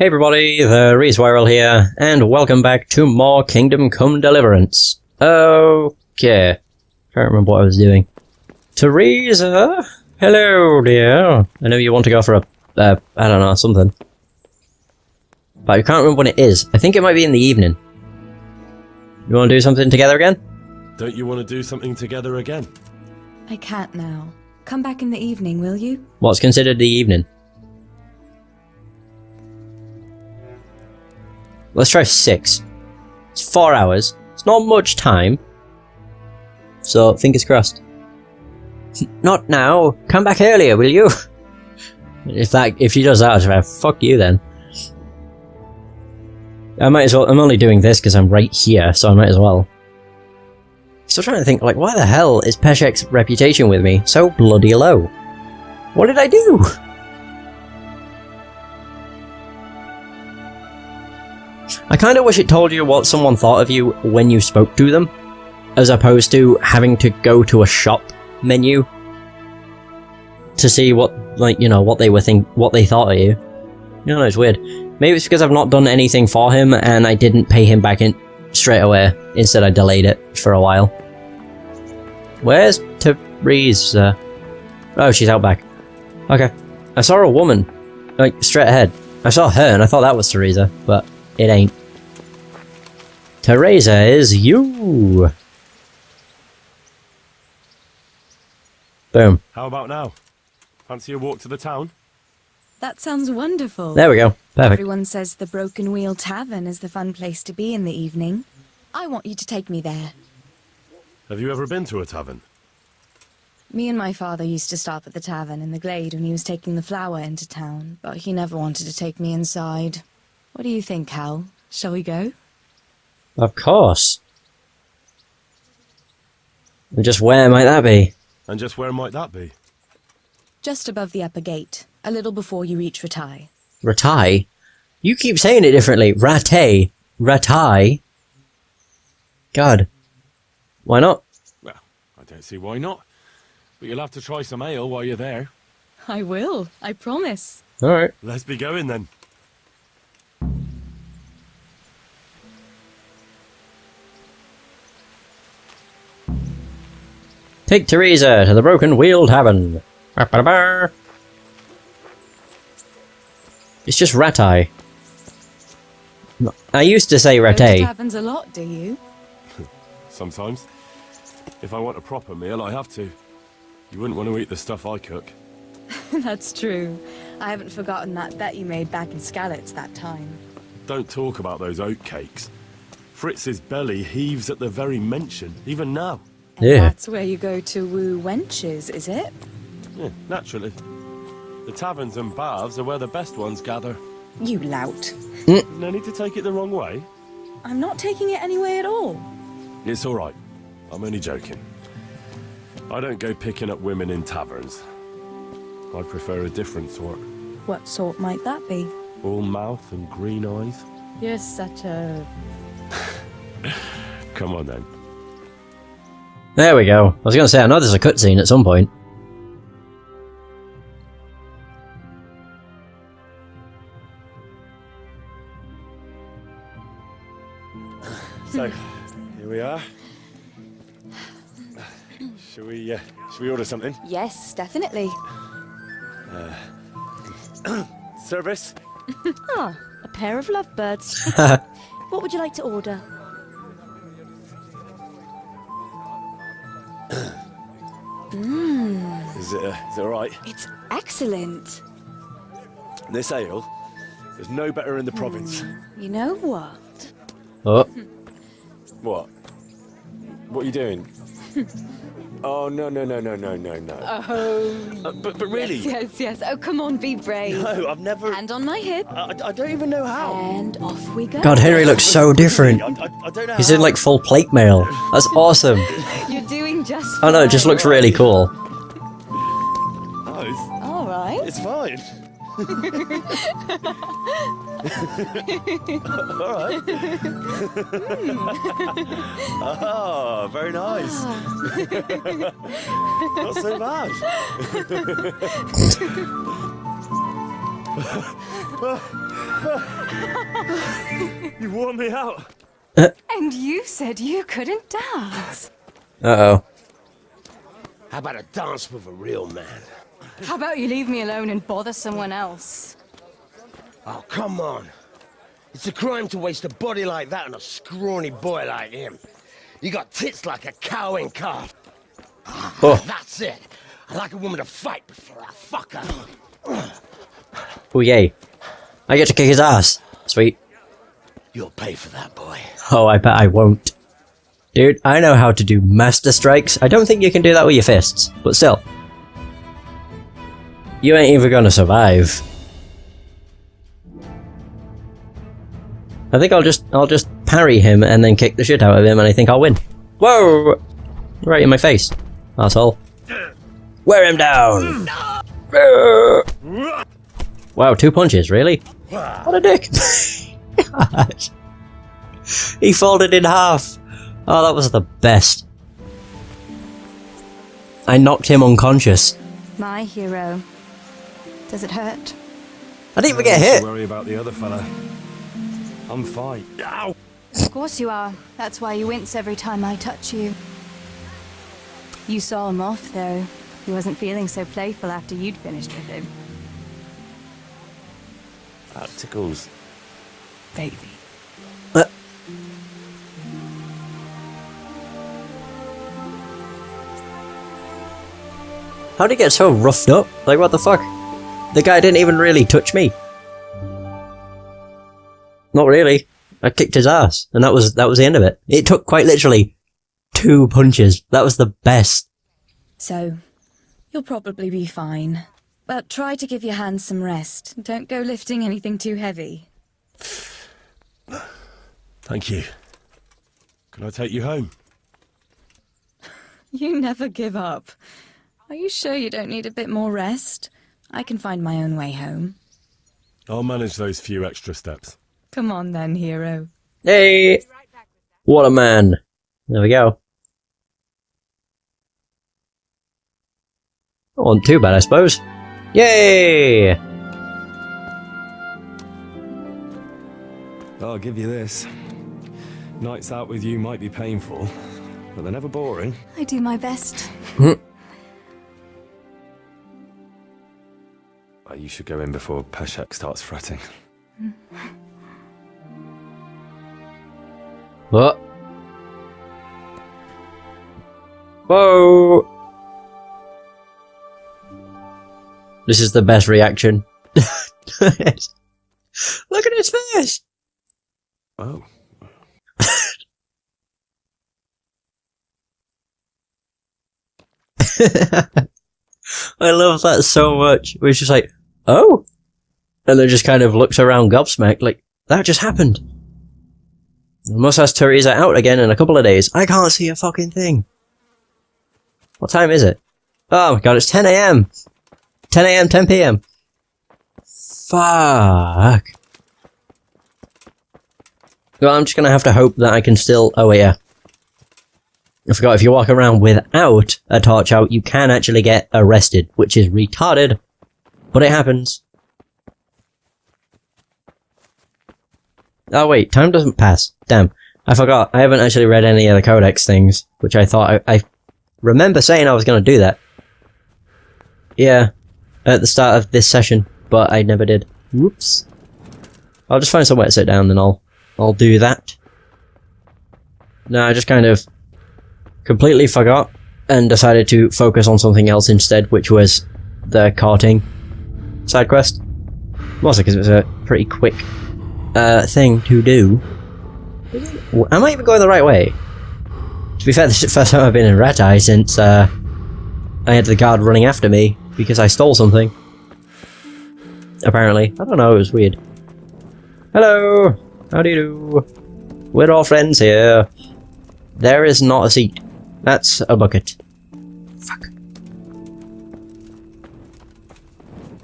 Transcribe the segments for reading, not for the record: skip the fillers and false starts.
Hey everybody, the Reeswirl here, and welcome back to more Kingdom Come Deliverance. Okay. Can't remember what I was doing. Teresa? Hello, dear. I know you want to go for a, I don't know, something. But I can't remember when it is. I think it might be in the evening. You want to do something together again? Don't you want to do something together again? I can't now. Come back in the evening, will you? What's considered the evening? Let's try 6. It's 4 hours. It's not much time. So, fingers crossed. Not now. Come back earlier, will you? If she does that, I'll just like, fuck you then. I might as well. I'm only doing this because I'm right here, so I might as well. Still trying to think, like, why the hell is Peshek's reputation with me so bloody low? What did I do? I kind of wish it told you what someone thought of you when you spoke to them, as opposed to having to go to a shop menu to see what, like, you know, what they thought of you. You know, it's weird. Maybe it's because I've not done anything for him and I didn't pay him back in straight away. Instead, I delayed it for a while. Where's Teresa? Oh, she's out back. Okay. I saw a woman, like, straight ahead. I saw her and I thought that was Teresa, but it ain't. Teresa is you! Boom. How about now? Fancy a walk to the town? That sounds wonderful. There we go. Perfect. Everyone says the Broken Wheel Tavern is the fun place to be in the evening. I want you to take me there. Have you ever been to a tavern? Me and my father used to stop at the tavern in the glade when he was taking the flour into town, but he never wanted to take me inside. What do you think, Hal? Shall we go? Of course. And just where might that be? And just where might that be? Just above the upper gate, a little before you reach Ratai. Ratai? You keep saying it differently. Ratai. Ratai. God. Why not? Well, I don't see why not. But you'll have to try some ale while you're there. I will, I promise. Alright. Let's be going then. Take Teresa to the Broken Wheel Tavern. Ba-ba-ba. It's just Ratai. I used to say Go to Ratai. taverns a lot, do you? Sometimes. If I want a proper meal, I have to. You wouldn't want to eat the stuff I cook. That's true. I haven't forgotten that bet you made back in Skalitz that time. Don't talk about those oat cakes. Fritz's belly heaves at the very mention, even now. And Yeah. that's where you go to woo wenches, is it? Yeah, naturally. The taverns and baths are where the best ones gather. You lout. No need to take it the wrong way. I'm not taking it any way at all. It's all right. I'm only joking. I don't go picking up women in taverns. I prefer a different sort. What sort might that be? All mouth and green eyes. You're such a... Come on then. There we go. I was going to say, I know there's a cutscene at some point. So, here we are. Shall we order something? Yes, definitely. Service? Ah, a pair of lovebirds. What would you like to order? Is it all right? It's excellent. This ale, there's no better in the province. You know what? Oh. What? What are you doing? Oh, no. Oh, But really? yes. Oh, come on, be brave. No, I've never... Hand on my hip, I don't even know how. and off we go. God, Henry looks so different. I don't know He's how. in like full plate mail. That's awesome. You're doing just Oh no, it just looks really cool. Oh, all right. it's fine. All right. Oh, very nice. Not so bad. You wore me out. And you said you couldn't dance. Uh-oh. How about a dance with a real man? How about you leave me alone and bother someone else? Oh, come on. It's a crime to waste a body like that on a scrawny boy like him. You got tits like a cow in calf. Oh. That's it. I like a woman to fight before I fuck her. Oh, yay. I get to kick his ass. Sweet. You'll pay for that, boy. Oh, I bet I won't. Dude, I know how to do master strikes. I don't think you can do that with your fists, but still. You ain't even gonna survive. I think I'll just parry him and then kick the shit out of him and I think I'll win. Whoa! Right in my face. Asshole. Wear him down! Wow, 2 punches, really? What a dick! God. He folded in half. Oh, that was the best. I knocked him unconscious. My hero. Does it hurt? I didn't even get hit. Don't worry about the other fella. I'm fine. Ow! Of course you are. That's why you wince every time I touch you. You saw him off, though. He wasn't feeling so playful after you'd finished with him. That tickles. Baby. How'd he get so roughed up? Like, what the fuck? The guy didn't even really touch me. Not really. I kicked his ass, and that was the end of it. It took quite literally 2 punches. That was the best. So, you'll probably be fine. But try to give your hands some rest. Don't go lifting anything too heavy. Thank you. Can I take you home? You never give up. Are you sure you don't need a bit more rest? I can find my own way home. I'll manage those few extra steps. Come on then, hero. Hey! What a man. There we go. Not wasn't too bad, I suppose. Yay! I'll give you this. Nights out with you might be painful, but they're never boring. I do my best. You should go in before Peshek starts fretting. What? Whoa! This is the best reaction. Look at his face! Oh. I love that so much. Where he's just like, oh? And then just kind of looks around gobsmacked like, that just happened. I must ask Teresa out again in a couple of days. I can't see a fucking thing. What time is it? Oh my god, it's 10 AM. 10 AM, 10 PM. Fuck. Well, I'm just gonna have to hope that I can still... Oh, yeah. I forgot, if you walk around without a torch out, you can actually get arrested, which is retarded. But it happens. Oh wait, time doesn't pass. Damn. I forgot. I haven't actually read any of the codex things, which I thought I remember saying I was gonna do that. Yeah. At the start of this session, but I never did. Whoops. I'll just find somewhere to sit down, then I'll do that. No, I just kind of completely forgot and decided to focus on something else instead, which was the carting side quest. Mostly because it was a pretty quick thing to do. Am I even going the right way? To be fair, this is the first time I've been in Red Eye since I had the guard running after me because I stole something. Apparently. I don't know, it was weird. Hello! How do you do? We're all friends here. There is not a seat. That's a bucket. Fuck.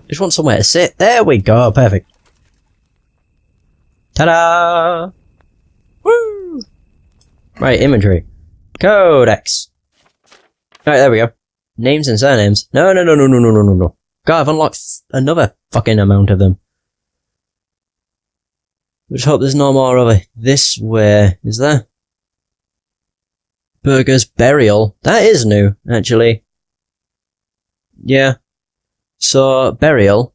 Just want somewhere to sit. There we go, perfect. Ta-da! Woo! Right, inventory. Codex. Right, there we go. Names and surnames. No. God, I've unlocked another fucking amount of them. Let's hope there's no more over this way. Is there? Burger's Burial. That is new, actually. Yeah. So, burial.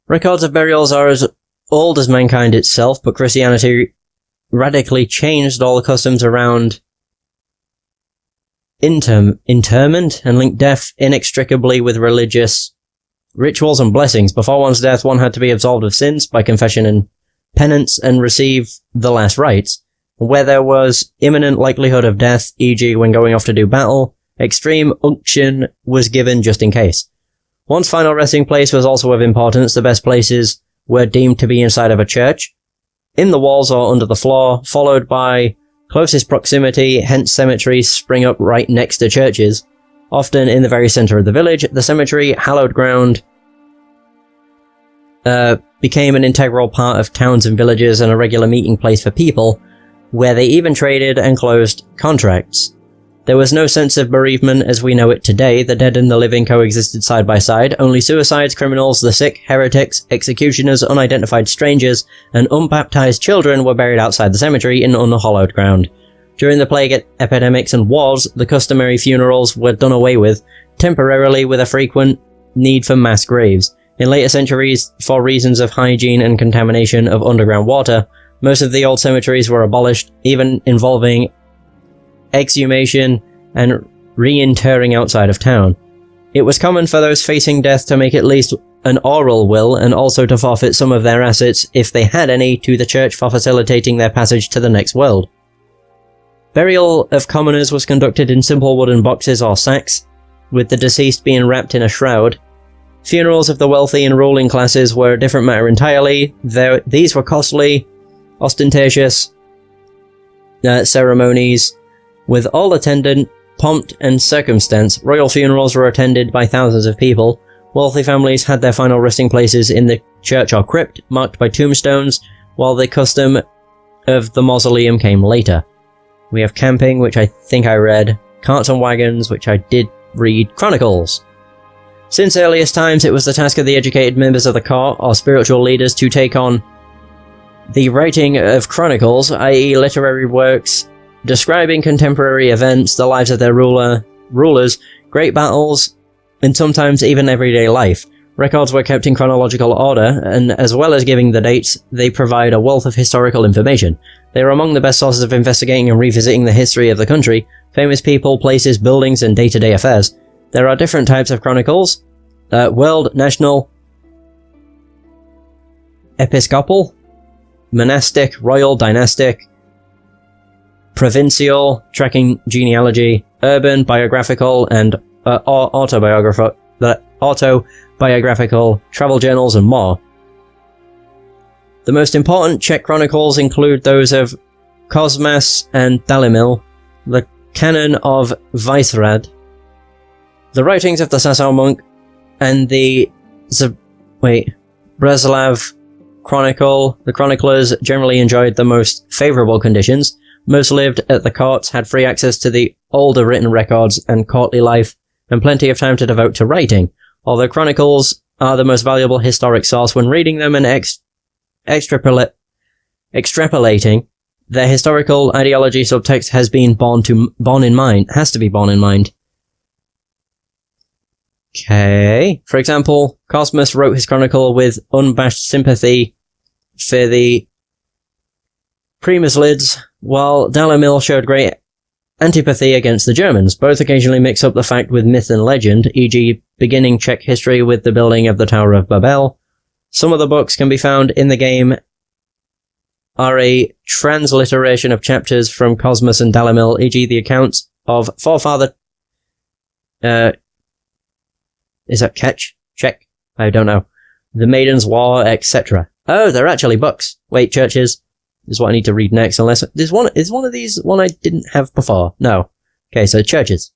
Records of burials are as old as mankind itself, but Christianity radically changed all the customs around interment and linked death inextricably with religious rituals and blessings. Before one's death, one had to be absolved of sins by confession and penance and receive the last rites. Where there was imminent likelihood of death, e.g. when going off to do battle, extreme unction was given just in case. One's final resting place was also of importance. The best places were deemed to be inside of a church, in the walls or under the floor, followed by closest proximity, hence cemeteries spring up right next to churches, often in the very center of the village. The cemetery, hallowed ground, became an integral part of towns and villages and a regular meeting place for people, where they even traded and closed contracts. There was no sense of bereavement as we know it today. The dead and the living coexisted side by side. Only suicides, criminals, the sick, heretics, executioners, unidentified strangers, and unbaptized children were buried outside the cemetery in unhallowed ground. During the plague epidemics and wars, the customary funerals were done away with, temporarily with a frequent need for mass graves. In later centuries, for reasons of hygiene and contamination of underground water, most of the old cemeteries were abolished, even involving exhumation and reinterring outside of town. It was common for those facing death to make at least an oral will and also to forfeit some of their assets, if they had any, to the church for facilitating their passage to the next world. Burial of commoners was conducted in simple wooden boxes or sacks, with the deceased being wrapped in a shroud. Funerals of the wealthy and ruling classes were a different matter entirely. These were costly, ostentatious ceremonies, with all attendant pomp and circumstance. Royal funerals were attended by thousands of people. Wealthy families had their final resting places in the church or crypt, marked by tombstones, while the custom of the mausoleum came later. We have camping, which I think I read, carts and wagons, which I did read, chronicles. Since earliest times, it was the task of the educated members of the court or spiritual leaders to take on the writing of chronicles, i.e. literary works describing contemporary events, the lives of their rulers, great battles, and sometimes even everyday life. Records were kept in chronological order, and as well as giving the dates, they provide a wealth of historical information. They are among the best sources of investigating and revisiting the history of the country, famous people, places, buildings, and day-to-day affairs. There are different types of chronicles: world, national, episcopal, monastic, royal, dynastic, provincial, tracking genealogy, urban, biographical, and autobiographical, travel journals, and more. The most important Czech chronicles include those of Cosmas and Dalimil, the Canon of Vysehrad, the writings of the Sasau monk, and the Breslav Chronicle. The chroniclers generally enjoyed the most favourable conditions. Most lived at the courts, had free access to the older written records and courtly life, and plenty of time to devote to writing. Although chronicles are the most valuable historic source, when reading them and extrapolating, their historical ideology subtext has to be borne in mind. Okay. For example, Cosmas wrote his chronicle with unabashed sympathy for the Premyslids, while Dalimil showed great antipathy against the Germans. Both occasionally mix up the fact with myth and legend, e.g. beginning Czech history with the building of the Tower of Babel. Some of the books can be found in the game are a transliteration of chapters from Cosmas and Dalimil, e.g. the accounts of forefather... is that Czech? I don't know. The Maiden's War, etc. Oh, they're actually books. Wait, churches is what I need to read next, unless... is one of these one I didn't have before? No. Okay, so churches.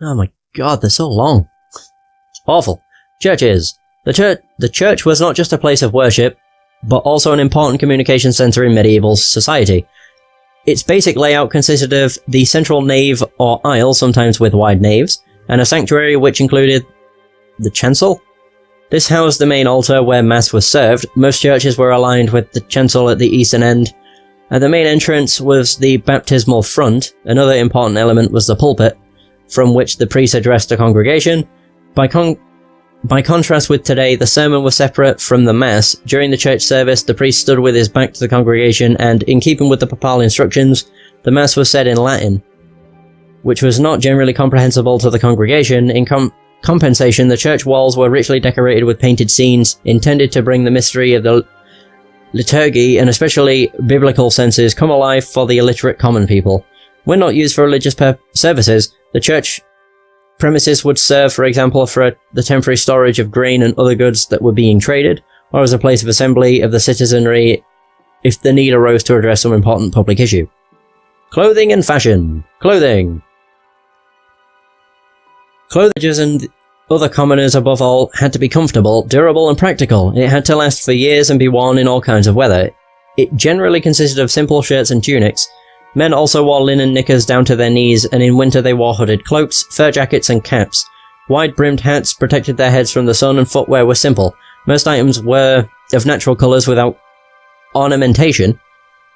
Oh my god, they're so long. It's awful. Churches. The church was not just a place of worship, but also an important communication center in medieval society. Its basic layout consisted of the central nave or aisle, sometimes with wide naves, and a sanctuary which included the chancel, This housed the main altar where Mass was served. Most churches were aligned with the chancel at the eastern end. At the main entrance was the baptismal front. Another important element was the pulpit, from which the priest addressed the congregation. By contrast with today, the sermon was separate from the Mass. During the church service, the priest stood with his back to the congregation, and in keeping with the papal instructions, the Mass was said in Latin, which was not generally comprehensible to the congregation. In compensation, the church walls were richly decorated with painted scenes intended to bring the mystery of the liturgy, and especially biblical senses, come alive for the illiterate common people. When not used for religious services, the church premises would serve, for example, for the temporary storage of grain and other goods that were being traded, or as a place of assembly of the citizenry if the need arose to address some important public issue. Clothing and fashion. Clothing and other commoners, above all, had to be comfortable, durable and practical. It had to last for years and be worn in all kinds of weather. It generally consisted of simple shirts and tunics. Men also wore linen knickers down to their knees, and in winter they wore hooded cloaks, fur jackets and caps. Wide-brimmed hats protected their heads from the sun, and footwear was simple. Most items were of natural colours without ornamentation.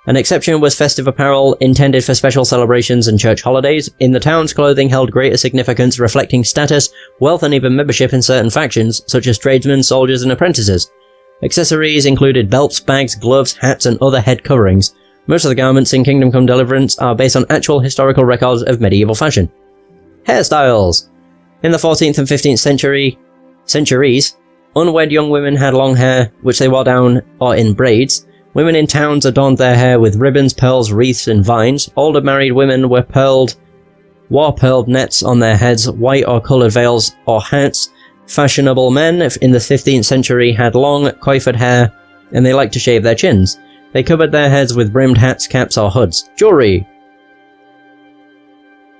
An exception was festive apparel intended for special celebrations and church holidays. In the towns, clothing held greater significance, reflecting status, wealth and even membership in certain factions, such as tradesmen, soldiers and apprentices. Accessories included belts, bags, gloves, hats and other head coverings. Most of the garments in Kingdom Come Deliverance are based on actual historical records of medieval fashion. Hairstyles. In the 14th and 15th centuries, unwed young women had long hair, which they wore down or in braids. Women in towns adorned their hair with ribbons, pearls, wreaths, and vines. Older married women wore pearled nets on their heads, white or coloured veils or hats. Fashionable men in the 15th century had long, coifed hair, and they liked to shave their chins. They covered their heads with brimmed hats, caps, or hoods. Jewellery.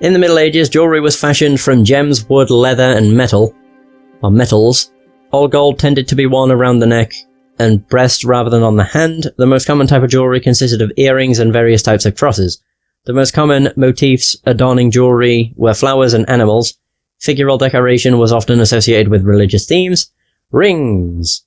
In the Middle Ages, jewellery was fashioned from gems, wood, leather, and metals. All gold tended to be worn around the neck and breast rather than on the hand. The most common type of jewellery consisted of earrings and various types of crosses. The most common motifs adorning jewellery were flowers and animals. Figural decoration was often associated with religious themes. Rings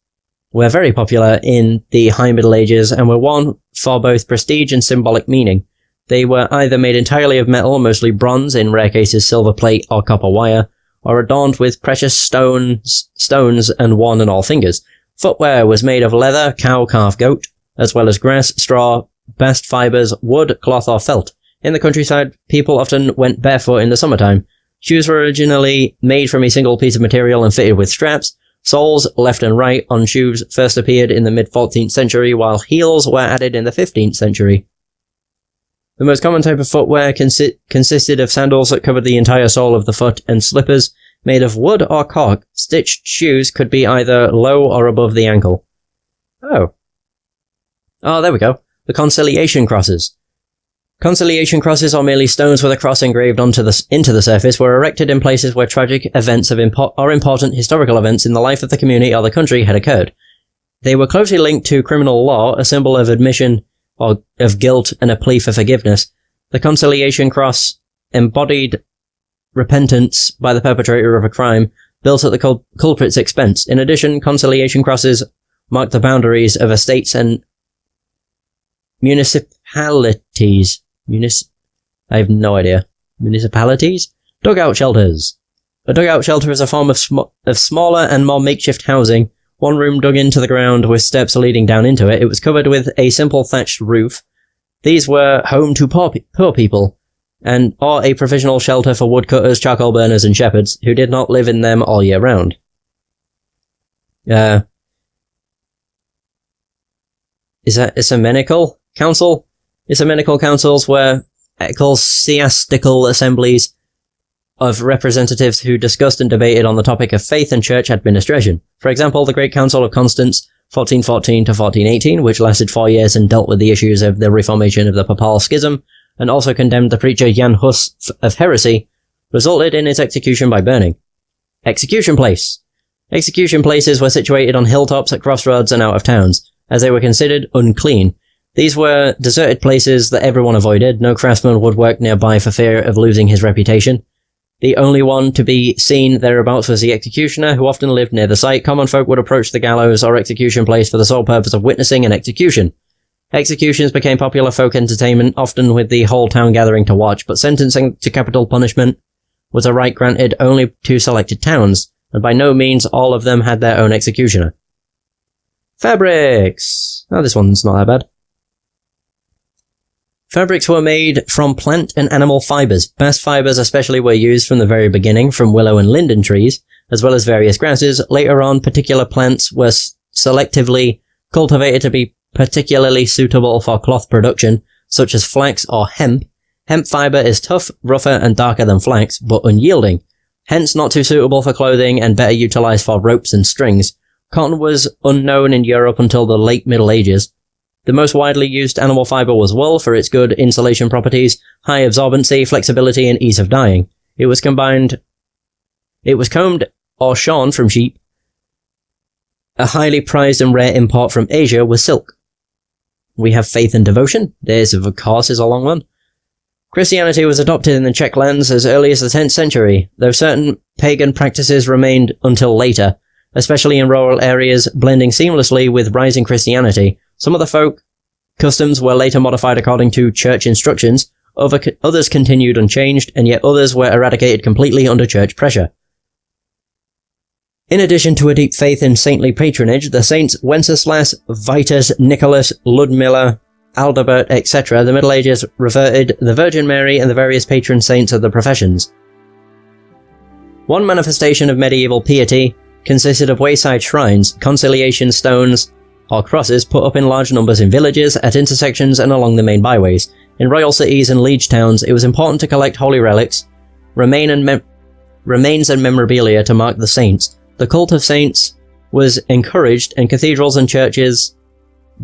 were very popular in the High Middle Ages and were worn for both prestige and symbolic meaning. They were either made entirely of metal, mostly bronze, in rare cases silver plate or copper wire, or adorned with precious stones and worn on all fingers. Footwear was made of leather, cow, calf, goat, as well as grass, straw, bast fibers, wood, cloth or felt. In the countryside, people often went barefoot in the summertime. Shoes were originally made from a single piece of material and fitted with straps. Soles, left and right, on shoes first appeared in the mid-14th century, while heels were added in the 15th century. The most common type of footwear consisted of sandals that covered the entire sole of the foot, and slippers made of wood or cork. Stitched shoes could be either low or above the ankle. Oh, there we go. The conciliation crosses. Conciliation crosses, or merely stones with a cross engraved into the surface, were erected in places where tragic events or important historical events in the life of the community or the country had occurred. They were closely linked to criminal law, a symbol of admission of guilt and a plea for forgiveness. The conciliation cross embodied repentance by the perpetrator of a crime, built at the culprit's expense. In addition, conciliation crosses marked the boundaries of estates and municipalities. I have no idea. Municipalities? Dugout shelters. A dugout shelter is a form of smaller and more makeshift housing. One room dug into the ground with steps leading down into it. It was covered with a simple thatched roof. These were home to poor people, or a provisional shelter for woodcutters, charcoal burners, and shepherds who did not live in them all year round. Is that ecumenical council? Ecumenical councils were ecclesiastical assemblies of representatives who discussed and debated on the topic of faith and church administration. For example, the Great Council of Constance, 1414 to 1418, which lasted 4 years and dealt with the issues of the reformation of the papal schism, and also condemned the preacher Jan Hus of heresy, resulted in his execution by burning. Execution place. Execution places were situated on hilltops, at crossroads, and out of towns, as they were considered unclean. These were deserted places that everyone avoided. No craftsman would work nearby for fear of losing his reputation. The only one to be seen thereabouts was the executioner, who often lived near the site. Common folk would approach the gallows or execution place for the sole purpose of witnessing an execution. Executions became popular folk entertainment, often with the whole town gathering to watch, but sentencing to capital punishment was a right granted only to selected towns, and by no means all of them had their own executioner. Fabrics! Oh, this one's not that bad. Fabrics were made from plant and animal fibers. Bast fibers especially were used from the very beginning from willow and linden trees, as well as various grasses. Later on, particular plants were selectively cultivated to be particularly suitable for cloth production, such as flax or hemp. Hemp fiber is tough, rougher, and darker than flax, but unyielding, hence not too suitable for clothing and better utilized for ropes and strings. Cotton was unknown in Europe until the late Middle Ages. The most widely used animal fiber was wool for its good insulation properties, high absorbency, flexibility, and ease of dyeing. It was combed or shorn from sheep. A highly prized and rare import from Asia was silk. We have faith and devotion. This, of course, is a long one. Christianity was adopted in the Czech lands as early as the 10th century, though certain pagan practices remained until later, especially in rural areas, blending seamlessly with rising Christianity. Some of the folk customs were later modified according to church instructions, others continued unchanged, and yet others were eradicated completely under church pressure. In addition to a deep faith in saintly patronage, the saints Wenceslas, Vitus, Nicholas, Ludmilla, Aldebert, etc., the Middle Ages reverted the Virgin Mary and the various patron saints of the professions. One manifestation of medieval piety consisted of wayside shrines, conciliation stones, or crosses put up in large numbers in villages, at intersections, and along the main byways. In royal cities and liege towns, it was important to collect holy relics, remains and memorabilia to mark the saints. The cult of saints was encouraged, and cathedrals and churches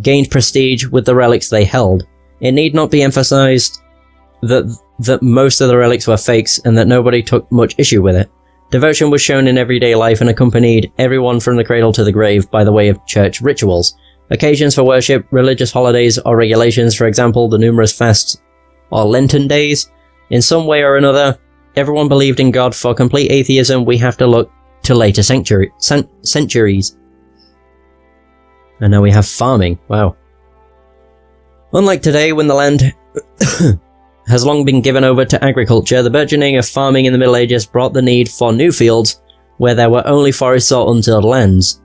gained prestige with the relics they held. It need not be emphasized that most of the relics were fakes, and that nobody took much issue with it. Devotion was shown in everyday life and accompanied everyone from the cradle to the grave by the way of church rituals. Occasions for worship, religious holidays, or regulations, for example, the numerous fasts or Lenten days. In some way or another, everyone believed in God. For complete atheism, we have to look to later centuries. And now we have farming. Wow. Unlike today, when the land has long been given over to agriculture, the burgeoning of farming in the Middle Ages brought the need for new fields where there were only forests or untilled lands.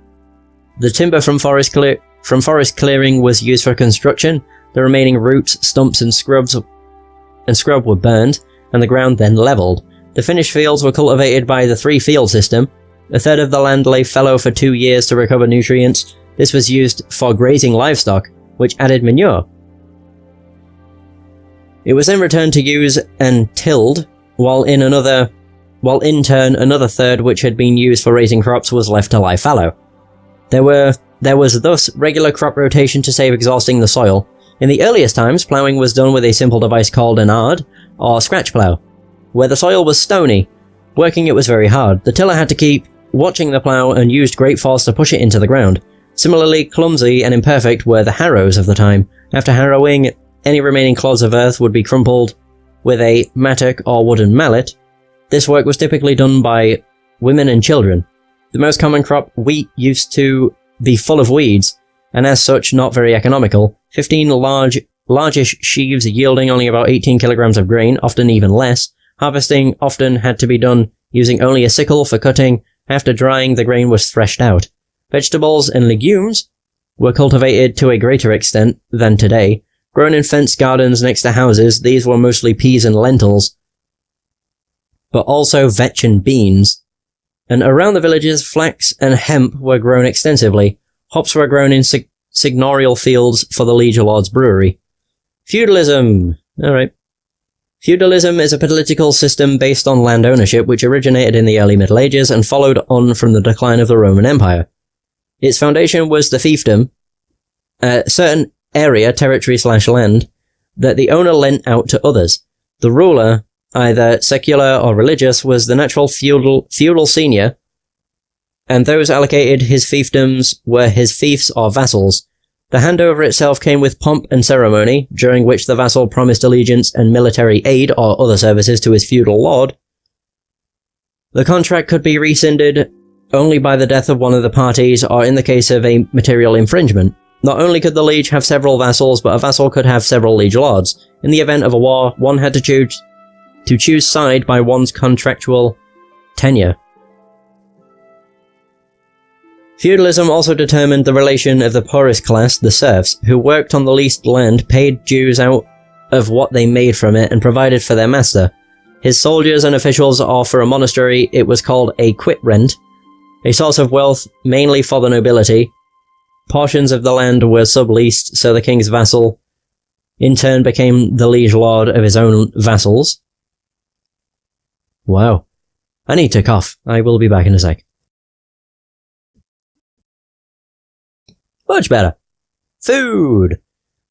The timber from forest clearing was used for construction. The remaining roots, stumps, and scrub were burned, and the ground then leveled. The finished fields were cultivated by the three-field system. A third of the land lay fallow for 2 years to recover nutrients. This was used for grazing livestock, which added manure. It was then returned to use and tilled, while in turn another third which had been used for raising crops was left to lie fallow. There was thus regular crop rotation to save exhausting the soil. In the earliest times, ploughing was done with a simple device called an ard, or scratch plough. Where the soil was stony, working it was very hard. The tiller had to keep watching the plough and used great force to push it into the ground. Similarly clumsy and imperfect were the harrows of the time. After harrowing, any remaining clods of earth would be crumpled with a mattock or wooden mallet. This work was typically done by women and children. The most common crop, wheat, used to be full of weeds, and as such not very economical. 15 largish sheaves yielding only about 18 kilograms of grain, often even less. Harvesting often had to be done using only a sickle for cutting. After drying, the grain was threshed out. Vegetables and legumes were cultivated to a greater extent than today. Grown in fenced gardens next to houses, these were mostly peas and lentils, but also vetch and beans. And around the villages, flax and hemp were grown extensively. Hops were grown in signorial fields for the liege lord's brewery. Feudalism. Alright. Feudalism is a political system based on land ownership which originated in the early Middle Ages and followed on from the decline of the Roman Empire. Its foundation was the fiefdom, a certain area, territory/land, that the owner lent out to others. The ruler, either secular or religious, was the natural feudal senior, and those allocated his fiefdoms were his fiefs or vassals. The handover itself came with pomp and ceremony, during which the vassal promised allegiance and military aid or other services to his feudal lord. The contract could be rescinded only by the death of one of the parties or in the case of a material infringement. Not only could the liege have several vassals, but a vassal could have several liege lords. In the event of a war, one had to choose side by one's contractual tenure. Feudalism also determined the relation of the poorest class, the serfs, who worked on the leased land, paid dues out of what they made from it, and provided for their master. His soldiers and officials, or for a monastery, it was called a quit rent, a source of wealth mainly for the nobility. Portions of the land were subleased, so the king's vassal in turn became the liege lord of his own vassals. Wow. I need to cough. I will be back in a sec. Much better. Food!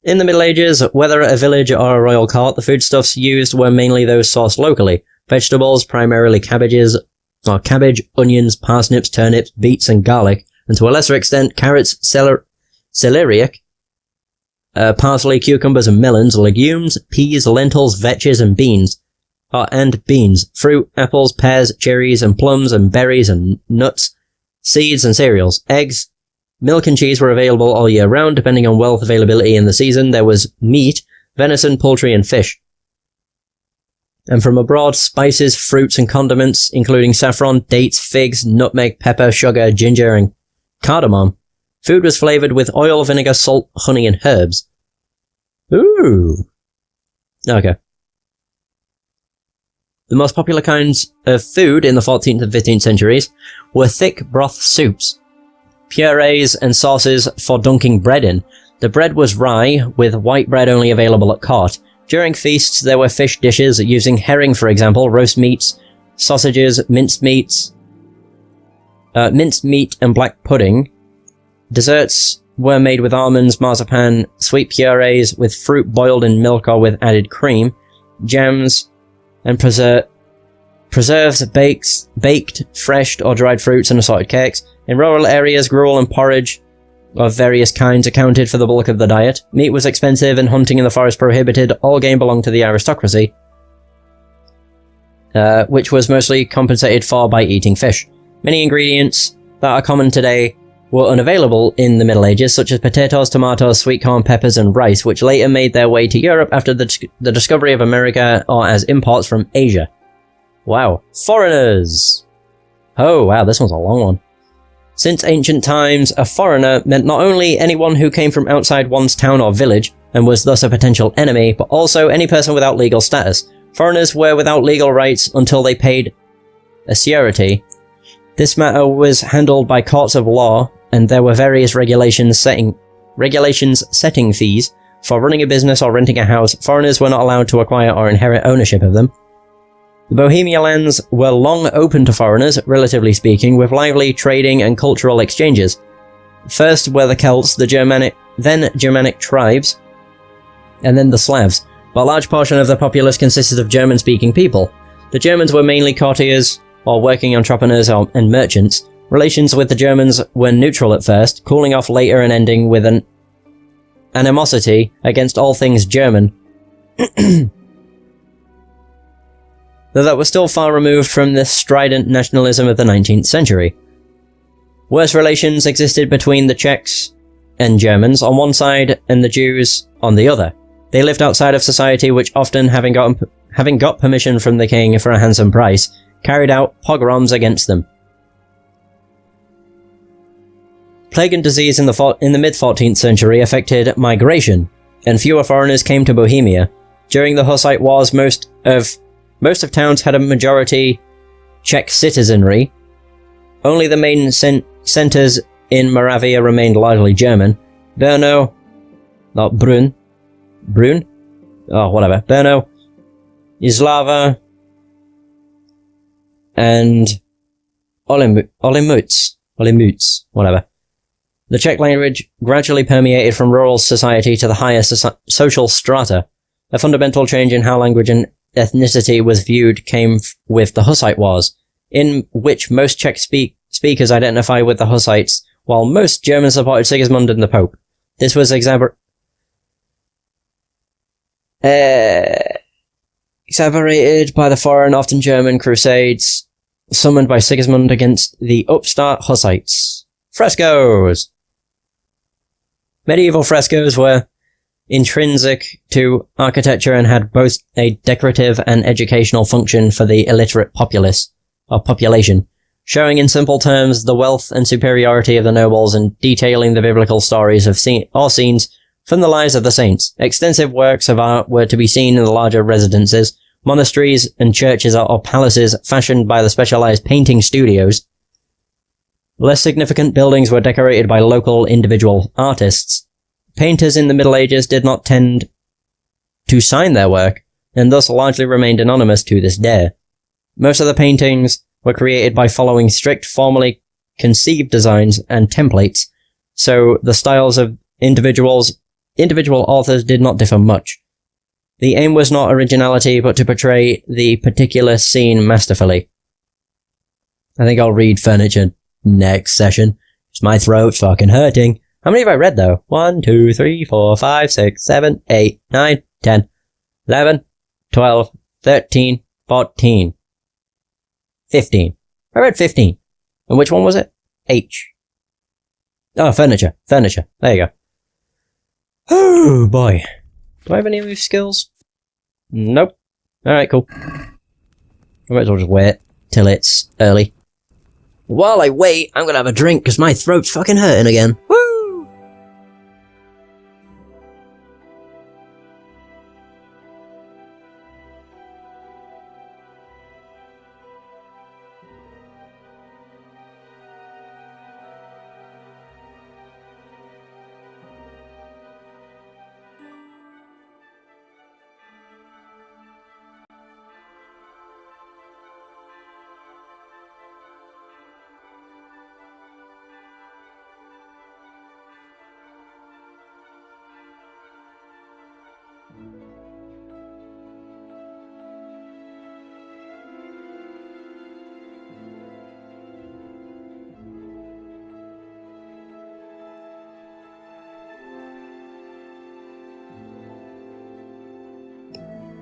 In the Middle Ages, whether at a village or a royal court, the foodstuffs used were mainly those sourced locally. Vegetables, primarily cabbage, onions, parsnips, turnips, beets and garlic, and to a lesser extent carrots, celeriac, parsley, cucumbers and melons, legumes, peas, lentils, vetches and beans. Fruit, apples, pears, cherries and plums and berries and nuts, seeds and cereals, eggs. Milk and cheese were available all year round, depending on wealth availability in the season. There was meat, venison, poultry, and fish. And from abroad, spices, fruits, and condiments, including saffron, dates, figs, nutmeg, pepper, sugar, ginger, and cardamom. Food was flavored with oil, vinegar, salt, honey, and herbs. Ooh. Okay. The most popular kinds of food in the 14th and 15th centuries were thick broth soups, purees and sauces for dunking bread in. The bread was rye, with white bread only available at court. During feasts, there were fish dishes using herring, for example, roast meats, sausages, minced meat and black pudding. Desserts were made with almonds, marzipan, sweet purees with fruit boiled in milk or with added cream, jams, and preserves, baked, fresh or dried fruits and assorted cakes. In rural areas, gruel and porridge of various kinds accounted for the bulk of the diet. Meat was expensive and hunting in the forest prohibited. All game belonged to the aristocracy, which was mostly compensated for by eating fish. Many ingredients that are common today were unavailable in the Middle Ages, such as potatoes, tomatoes, sweet corn, peppers, and rice, which later made their way to Europe after the discovery of America or as imports from Asia. Wow. Foreigners! Oh, wow, this one's a long one. Since ancient times, a foreigner meant not only anyone who came from outside one's town or village, and was thus a potential enemy, but also any person without legal status. Foreigners were without legal rights until they paid a surety. This matter was handled by courts of law, and there were various regulations setting fees. For running a business or renting a house, foreigners were not allowed to acquire or inherit ownership of them. The Bohemia lands were long open to foreigners, relatively speaking, with lively trading and cultural exchanges. First were the Celts, then Germanic tribes, and then the Slavs, but a large portion of the populace consisted of German-speaking people. The Germans were mainly courtiers, or working entrepreneurs and merchants. Relations with the Germans were neutral at first, cooling off later and ending with an animosity against all things German. Though that was still far removed from the strident nationalism of the 19th century. Worse relations existed between the Czechs and Germans on one side and the Jews on the other. They lived outside of society, which often, having got permission from the king for a handsome price, carried out pogroms against them. Plague and disease in the mid-14th century affected migration, and fewer foreigners came to Bohemia. During the Hussite Wars, most of towns had a majority Czech citizenry. Only the main centers in Moravia remained largely German. Brno, Jihlava, and Olomouc, whatever. The Czech language gradually permeated from rural society to the higher social strata. A fundamental change in how language and ethnicity was viewed came with the Hussite Wars, in which most Czech speakers identify with the Hussites, while most Germans supported Sigismund and the Pope. This was exacerbated by the foreign, often German, crusades summoned by Sigismund against the upstart Hussites. Frescoes! Medieval frescoes were intrinsic to architecture and had both a decorative and educational function for the illiterate population, showing in simple terms the wealth and superiority of the nobles and detailing the biblical stories of scenes from the lives of the saints. Extensive works of art were to be seen in the larger residences, monasteries, and churches or palaces fashioned by the specialized painting studios. Less significant buildings were decorated by local individual artists. Painters in the Middle Ages did not tend to sign their work, and thus largely remained anonymous to this day. Most of the paintings were created by following strict, formally conceived designs and templates, so the styles of individual authors did not differ much. The aim was not originality, but to portray the particular scene masterfully. I think I'll read furniture next session. My throat's fucking hurting. How many have I read, though? 1, 2, 3, 4, 5, 6, 7, 8, 9, 10, 11, 12, 13, 14, 15. I read 15. And which one was it? H. Oh, furniture. Furniture. There you go. Oh, boy. Do I have any of these skills? Nope. Alright, cool. I might as well just wait till it's early. While I wait, I'm gonna have a drink because my throat's fucking hurting again. Woo!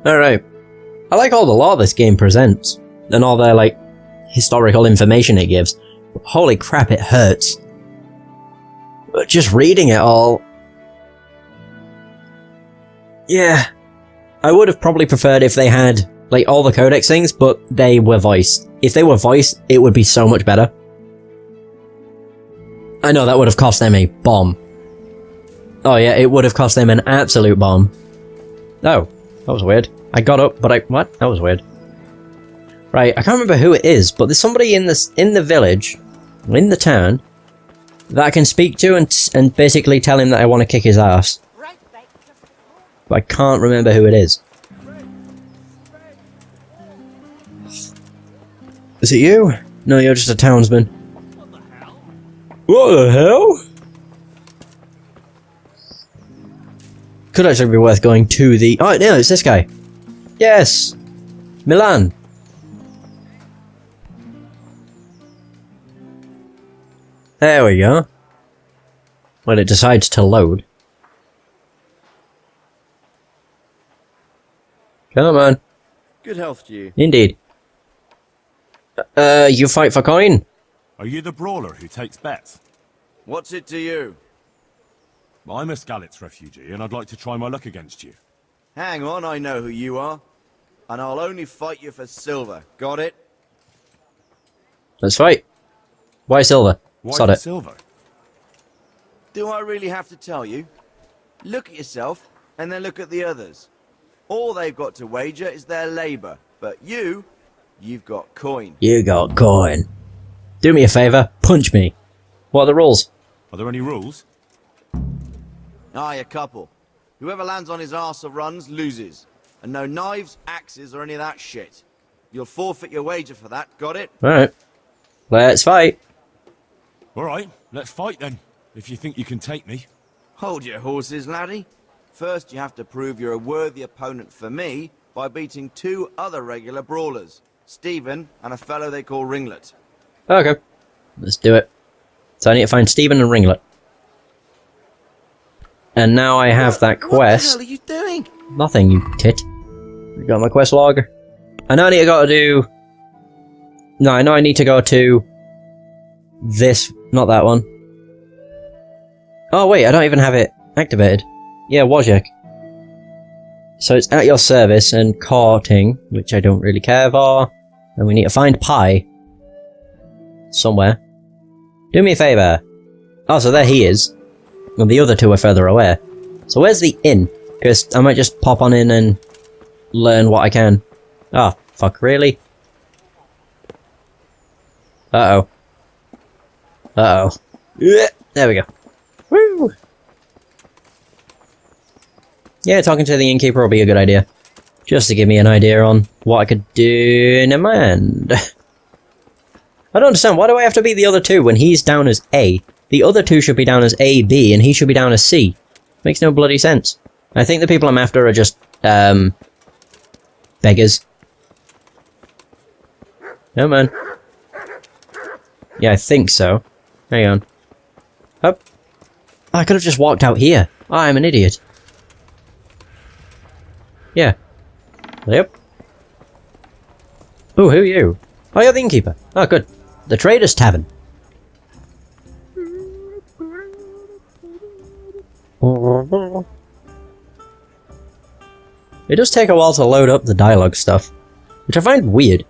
Alright. I like all the lore this game presents, and all the, like, historical information it gives. But holy crap, it hurts. But just reading it all... Yeah. I would have probably preferred if they had, like, all the codex things, but they were voiced. If they were voiced, it would be so much better. I know that would have cost them a bomb. Oh yeah, it would have cost them an absolute bomb. Oh. That was weird. I got up, but what? That was weird. Right, I can't remember who it is, but there's somebody in the village, in the town, that I can speak to and basically tell him that I want to kick his ass. But I can't remember who it is. Is it you? No, you're just a townsman. What the hell? Could actually be worth going to the... Oh, no, it's this guy. Yes! Milan. There we go. When it decides to load. Come on. Good health to you. Indeed. You fight for coin? Are you the brawler who takes bets? What's it to you? I'm a Skalitz refugee, and I'd like to try my luck against you. Hang on, I know who you are. And I'll only fight you for silver. Got it? Let's fight. Why silver? Why Sod for it. silver? Do I really have to tell you? Look at yourself, and then look at the others. All they've got to wager is their labor. But you've got coin. You got coin. Do me a favor, punch me. What are the rules? Are there any rules? Aye, a couple. Whoever lands on his arse or runs, loses. And no knives, axes, or any of that shit. You'll forfeit your wager for that, got it? Alright. Let's fight. Alright, let's fight then, if you think you can take me. Hold your horses, laddie. First, you have to prove you're a worthy opponent for me by beating 2 other regular brawlers. Stephen and a fellow they call Ringlet. Okay. Let's do it. So I need to find Stephen and Ringlet. And now I have that quest. What the hell are you doing? Nothing, you tit. I got my quest log. I know I gotta do No, I know I need to go to this, not that one. Oh wait, I don't even have it activated. Yeah, Wojciech. So it's at your service and courting, which I don't really care for. And we need to find Pi. Somewhere. Do me a favour. Oh, so there he is. And the other two are further away. So where's the inn? Because I might just pop on in and learn what I can. Oh, fuck, really? Uh-oh. Uh-oh. There we go. Woo! Yeah, talking to the innkeeper will be a good idea. Just to give me an idea on what I could do in a mind. I don't understand, why do I have to be the other two when he's down as A? The other two should be down as A, B, and he should be down as C. Makes no bloody sense. I think the people I'm after are just, beggars. No, man. Yeah, I think so. Hang on. Up. Oh, I could have just walked out here. Oh, I'm an idiot. Yeah. Yep. Oh, who are you? Oh, you're the innkeeper. Oh, good. The Trader's Tavern. It does take a while to load up the dialogue stuff, which I find weird.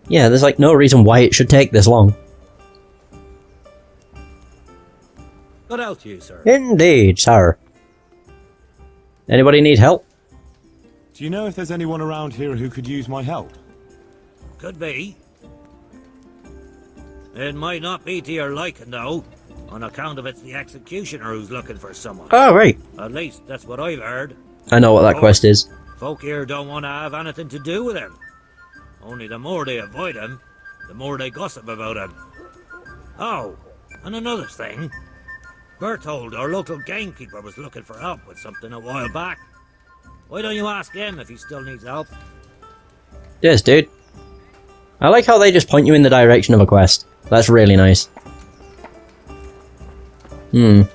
Yeah, there's like no reason why it should take this long. Good out to you, sir. Indeed, sir. Anybody need help? Do you know if there's anyone around here who could use my help? Could be. It might not be to your liking, though, on account of it's the executioner who's looking for someone. Oh, right. At least that's what I've heard. I know what that quest is. Folk here don't want to have anything to do with him. Only the more they avoid him, the more they gossip about him. Oh, and another thing. Berthold, our local gamekeeper, was looking for help with something a while back. Why don't you ask him if he still needs help? Yes, dude. I like how they just point you in the direction of a quest. That's really nice. Wait,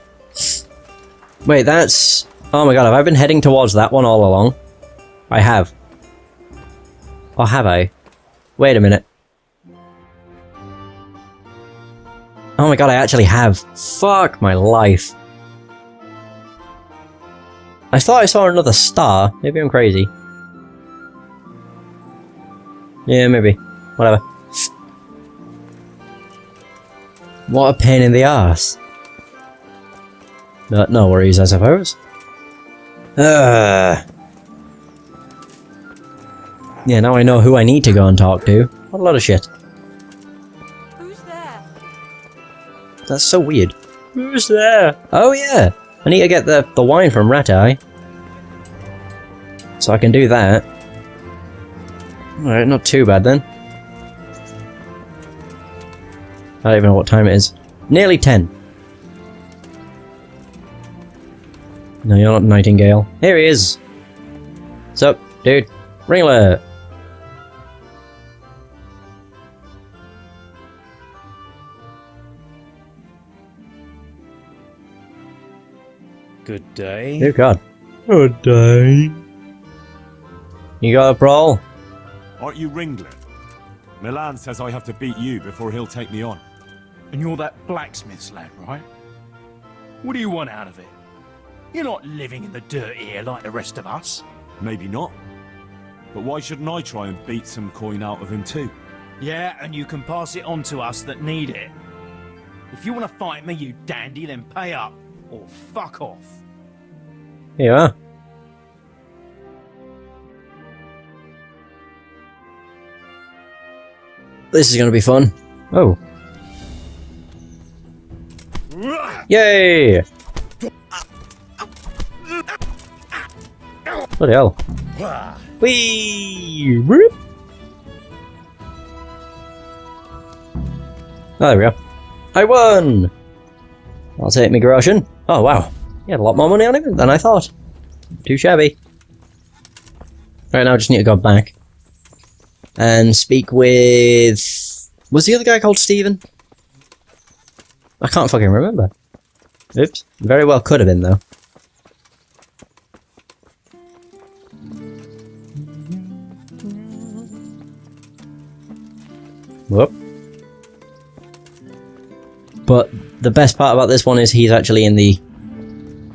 that's... Oh my god, have I been heading towards that one all along? I have. Or have I? Wait a minute. Oh my god, I actually have. Fuck my life. I thought I saw another star. Maybe I'm crazy. Yeah, maybe. Whatever. What a pain in the arse. But no worries, I suppose. Yeah, now I know who I need to go and talk to. What a lot of shit. Who's there? That's so weird. Who's there? Oh yeah! I need to get the wine from Rat Eye. So I can do that. Alright, not too bad then. I don't even know what time it is. Nearly 10. No, you're not Nightingale. Here he is! What's up, dude? Ring alert! Good day. Dear God. Good day. You got a brawl? Aren't you Ringlet? Milan says I have to beat you before he'll take me on. And you're that blacksmith's lad, right? What do you want out of it? You're not living in the dirt here like the rest of us. Maybe not. But why shouldn't I try and beat some coin out of him too? Yeah, and you can pass it on to us that need it. If you want to fight me, you dandy, then pay up. Or fuck off. Here you are. This is gonna be fun. Oh. Yay! Bloody hell. Whee! Whoop. Oh, there we go. I won! I'll take me groschen. Oh, wow. You had a lot more money on him than I thought. Too shabby. Right now I just need to go back. And speak with... Was the other guy called Steven? I can't fucking remember. Oops. Very well could have been, though. Whoop. But the best part about this one is he's actually in the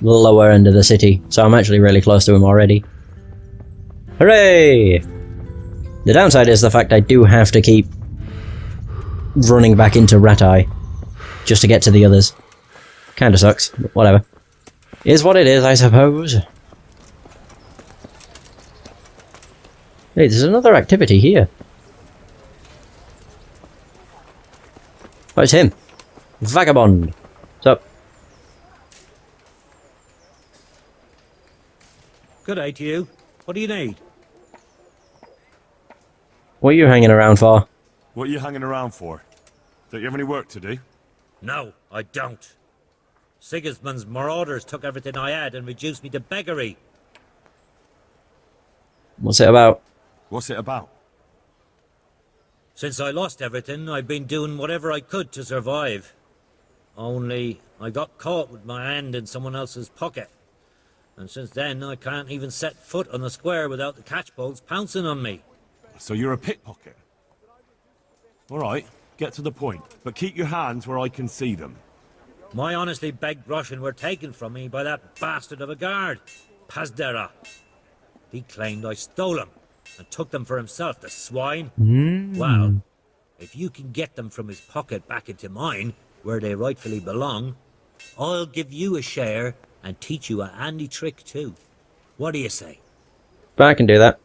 lower end of the city, so I'm actually really close to him already. Hooray! The downside is the fact I do have to keep running back into Ratai just to get to the others. Kinda sucks, but whatever. Is what it is, I suppose. Hey, there's another activity here. Oh, it's him. Vagabond. What's up? Good day to you. What do you need? What are you hanging around for? What are you hanging around for? Don't you have any work to do? No, I don't. Sigismund's marauders took everything I had and reduced me to beggary. What's it about? What's it about? Since I lost everything, I've been doing whatever I could to survive. Only, I got caught with my hand in someone else's pocket. And since then, I can't even set foot on the square without the catchpoles pouncing on me. So you're a pickpocket? Alright, get to the point, but keep your hands where I can see them. My honestly begged groschen were taken from me by that bastard of a guard, Pazdera. He claimed I stole them and took them for himself, the swine. Well, if you can get them from his pocket back into mine, where they rightfully belong, I'll give you a share and teach you a handy trick too. What do you say? But I can do that.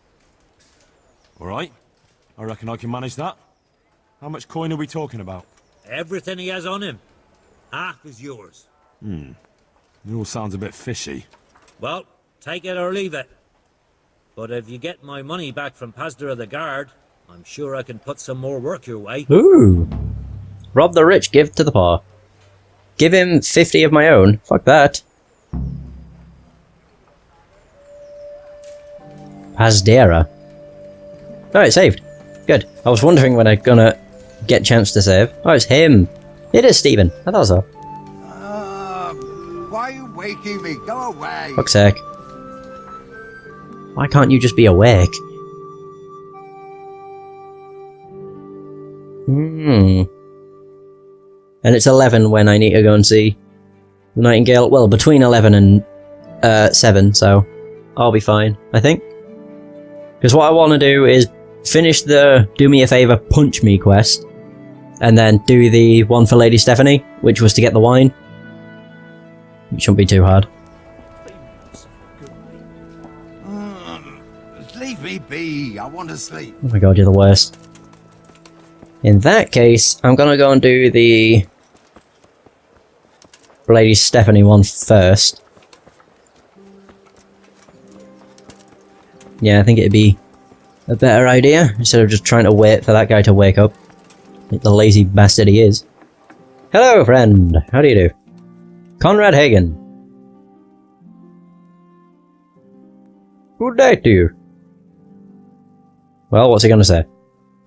Alright, I reckon I can manage that. How much coin are we talking about? Everything he has on him. Half is yours. It all sounds a bit fishy. Well, take it or leave it. But if you get my money back from Pazdera the guard, I'm sure I can put some more work your way. Ooh. Rob the rich, give to the poor. Give him 50 of my own. Fuck that. Pazdera. Oh, it saved. Good. I was wondering when I'm gonna get chance to save. Oh, it's him. It is Stephen. I thought so. Why are you waking me? Go away. Fuck's sake. Why can't you just be awake? And it's 11 when I need to go and see the Nightingale. Well, between 11 and 7, so I'll be fine, I think. Because what I want to do is finish the Do Me a Favour Punch Me quest, and then do the one for Lady Stephanie, which was to get the wine. It shouldn't be too hard. Leave me be. I want to sleep. Oh my god, you're the worst. In that case, I'm gonna go and do the Lady Stephanie one first. Yeah, I think it'd be a better idea, instead of just trying to wait for that guy to wake up. Like the lazy bastard he is. Hello, friend! How do you do? Conrad Hagen. Good day to you. Well, what's he gonna say?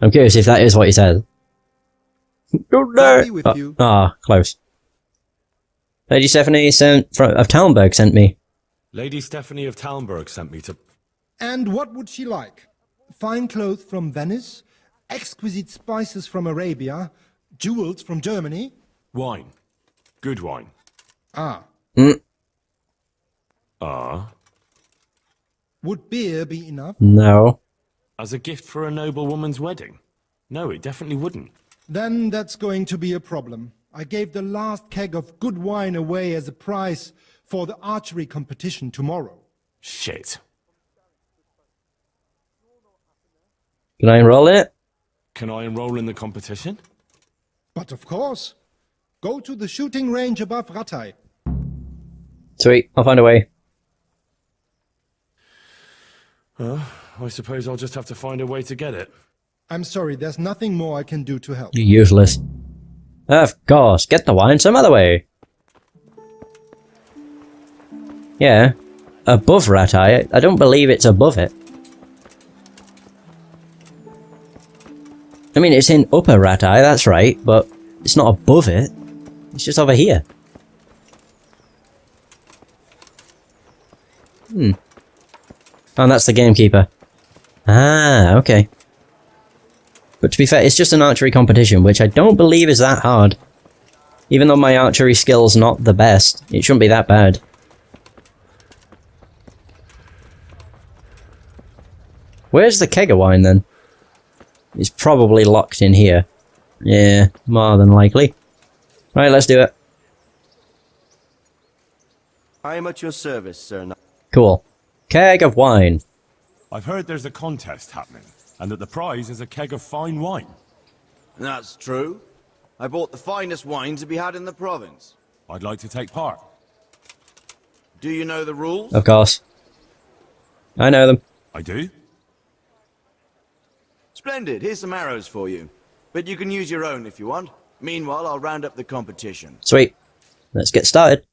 I'm curious if that is what he says. Good day! With you. Close. Lady Stephanie of Talmberg sent me. Lady Stephanie of Talmberg sent me to... And what would she like? Fine clothes from Venice, exquisite spices from Arabia, jewels from Germany? Wine. Good wine. Ah. Would beer be enough? No. As a gift for a noble woman's wedding? No, it definitely wouldn't. Then that's going to be a problem. I gave the last keg of good wine away as a prize for the archery competition tomorrow. Shit. Can I enroll in it? Can I enroll in the competition? But of course. Go to the shooting range above Ratai. Sweet, I'll find a way. I suppose I'll just have to find a way to get it. I'm sorry, there's nothing more I can do to help. You're useless. Of course, get the wine some other way. Yeah. Above Ratai? I don't believe it's above it. I mean, it's in Upper Ratai, that's right, but it's not above it. It's just over here. And that's the gamekeeper. Ah, okay. But to be fair, it's just an archery competition, which I don't believe is that hard. Even though my archery skill's not the best, it shouldn't be that bad. Where's the keg of wine, then? It's probably locked in here. Yeah, more than likely. Right, let's do it. I am at your service, sir. Cool. Keg of wine. I've heard there's a contest happening, and that the prize is a keg of fine wine. That's true. I bought the finest wine to be had in the province. I'd like to take part. Do you know the rules? Of course. I know them. I do? Splendid. Here's some arrows for you. But you can use your own if you want. Meanwhile, I'll round up the competition. Sweet. Let's get started.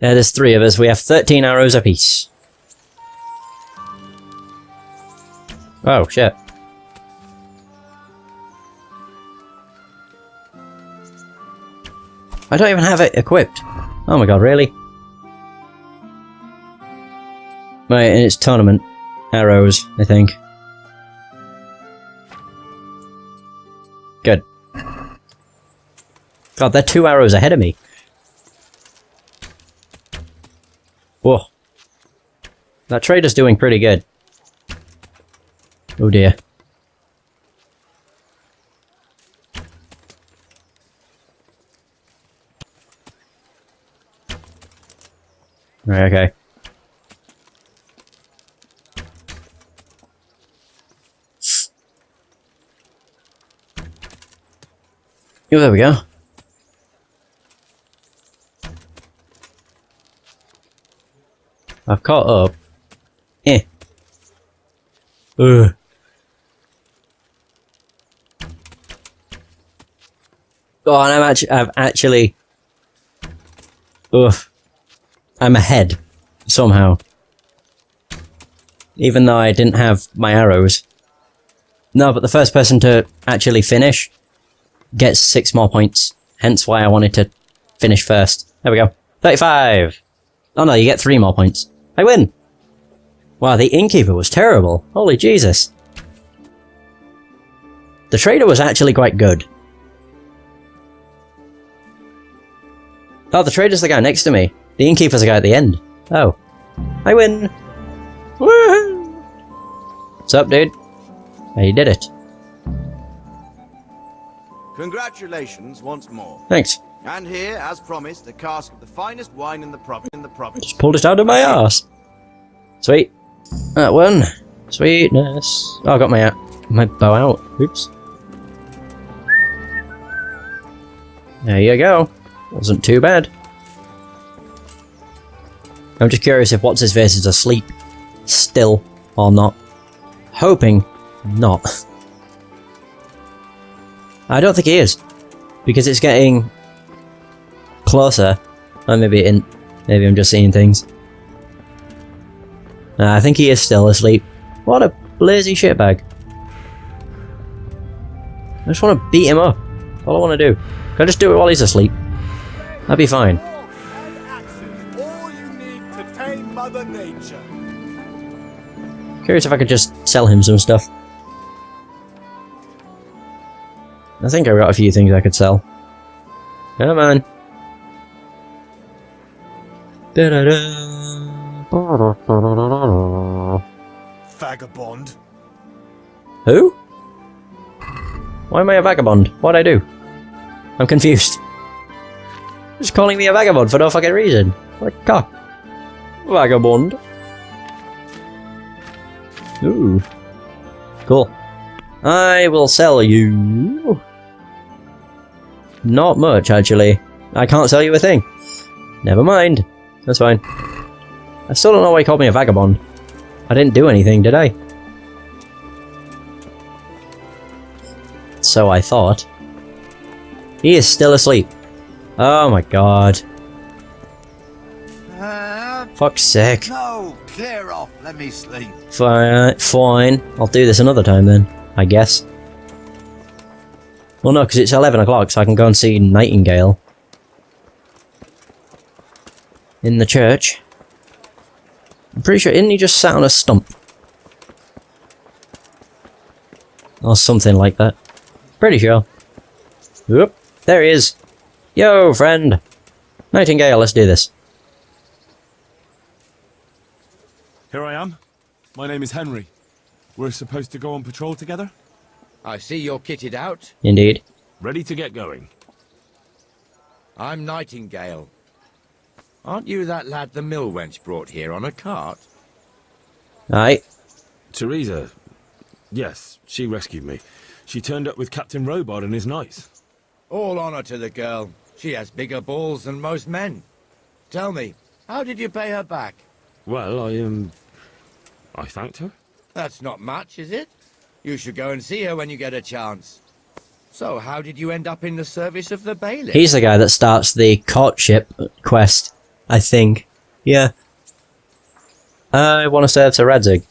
Yeah, there's 3 of us. We have 13 arrows apiece. Oh, shit. I don't even have it equipped. Oh my god, really? Right, and it's tournament. Arrows, I think. Good. God, they're 2 arrows ahead of me. Whoa. That trader's doing pretty good. Oh dear. Right, okay. Oh, there we go. I've caught up. Eh. Ugh. Oh, and I've actually... Ugh. I'm ahead. Somehow. Even though I didn't have my arrows. No, but the first person to actually finish gets 6 more points. Hence why I wanted to finish first. There we go. 35! Oh no, you get 3 more points. I win! Wow, the innkeeper was terrible. Holy Jesus. The trader was actually quite good. Oh, the trader's the guy next to me. The innkeeper's the guy at the end. Oh. I win! Woohoo! What's up, dude? Yeah, you did it. Congratulations once more. Thanks. And here, as promised, a cask of the finest wine in the province. Just pulled it out of my ass. Sweet. That one. Sweetness. Oh, I got my bow out. Oops. There you go. Wasn't too bad. I'm just curious if what's-his-face is asleep still or not. Hoping not. I don't think he is. Because it's getting closer. Or maybe it isn't. Maybe I'm just seeing things. Nah, I think he is still asleep. What a lazy shitbag. I just want to beat him up. That's all I want to do. Can I just do it while he's asleep? That'd be fine. All you need to tame Mother Nature. Curious if I could just sell him some stuff. I think I've got a few things I could sell. Come on. Vagabond. Who? Why am I a vagabond? What'd I do? I'm confused. Just calling me a vagabond for no fucking reason. What a cock. Vagabond. Ooh. Cool. I will sell you... Not much, actually. I can't sell you a thing. Never mind. That's fine. I still don't know why he called me a vagabond. I didn't do anything, did I? So I thought. He is still asleep. Oh my god. Fuck's sake. No, clear off. Let me sleep. Fine. I'll do this another time then, I guess. Well, no, because it's 11 o'clock, so I can go and see Nightingale. In the church. I'm pretty sure, isn't he just sat on a stump? Or something like that. Pretty sure. Whoop. There he is. Yo, friend. Nightingale, let's do this. Here I am. My name is Henry. We're supposed to go on patrol together? I see you're kitted out. Indeed. Ready to get going. I'm Nightingale. Aren't you that lad the mill wench brought here on a cart? Aye. Teresa. Yes, she rescued me. She turned up with Captain Robard and his knights. All honor to the girl. She has bigger balls than most men. Tell me, how did you pay her back? Well, I thanked her. That's not much, is it? You should go and see her when you get a chance. So, how did you end up in the service of the bailiff? He's the guy that starts the courtship quest, I think. Yeah. I want to serve Sir Radzig.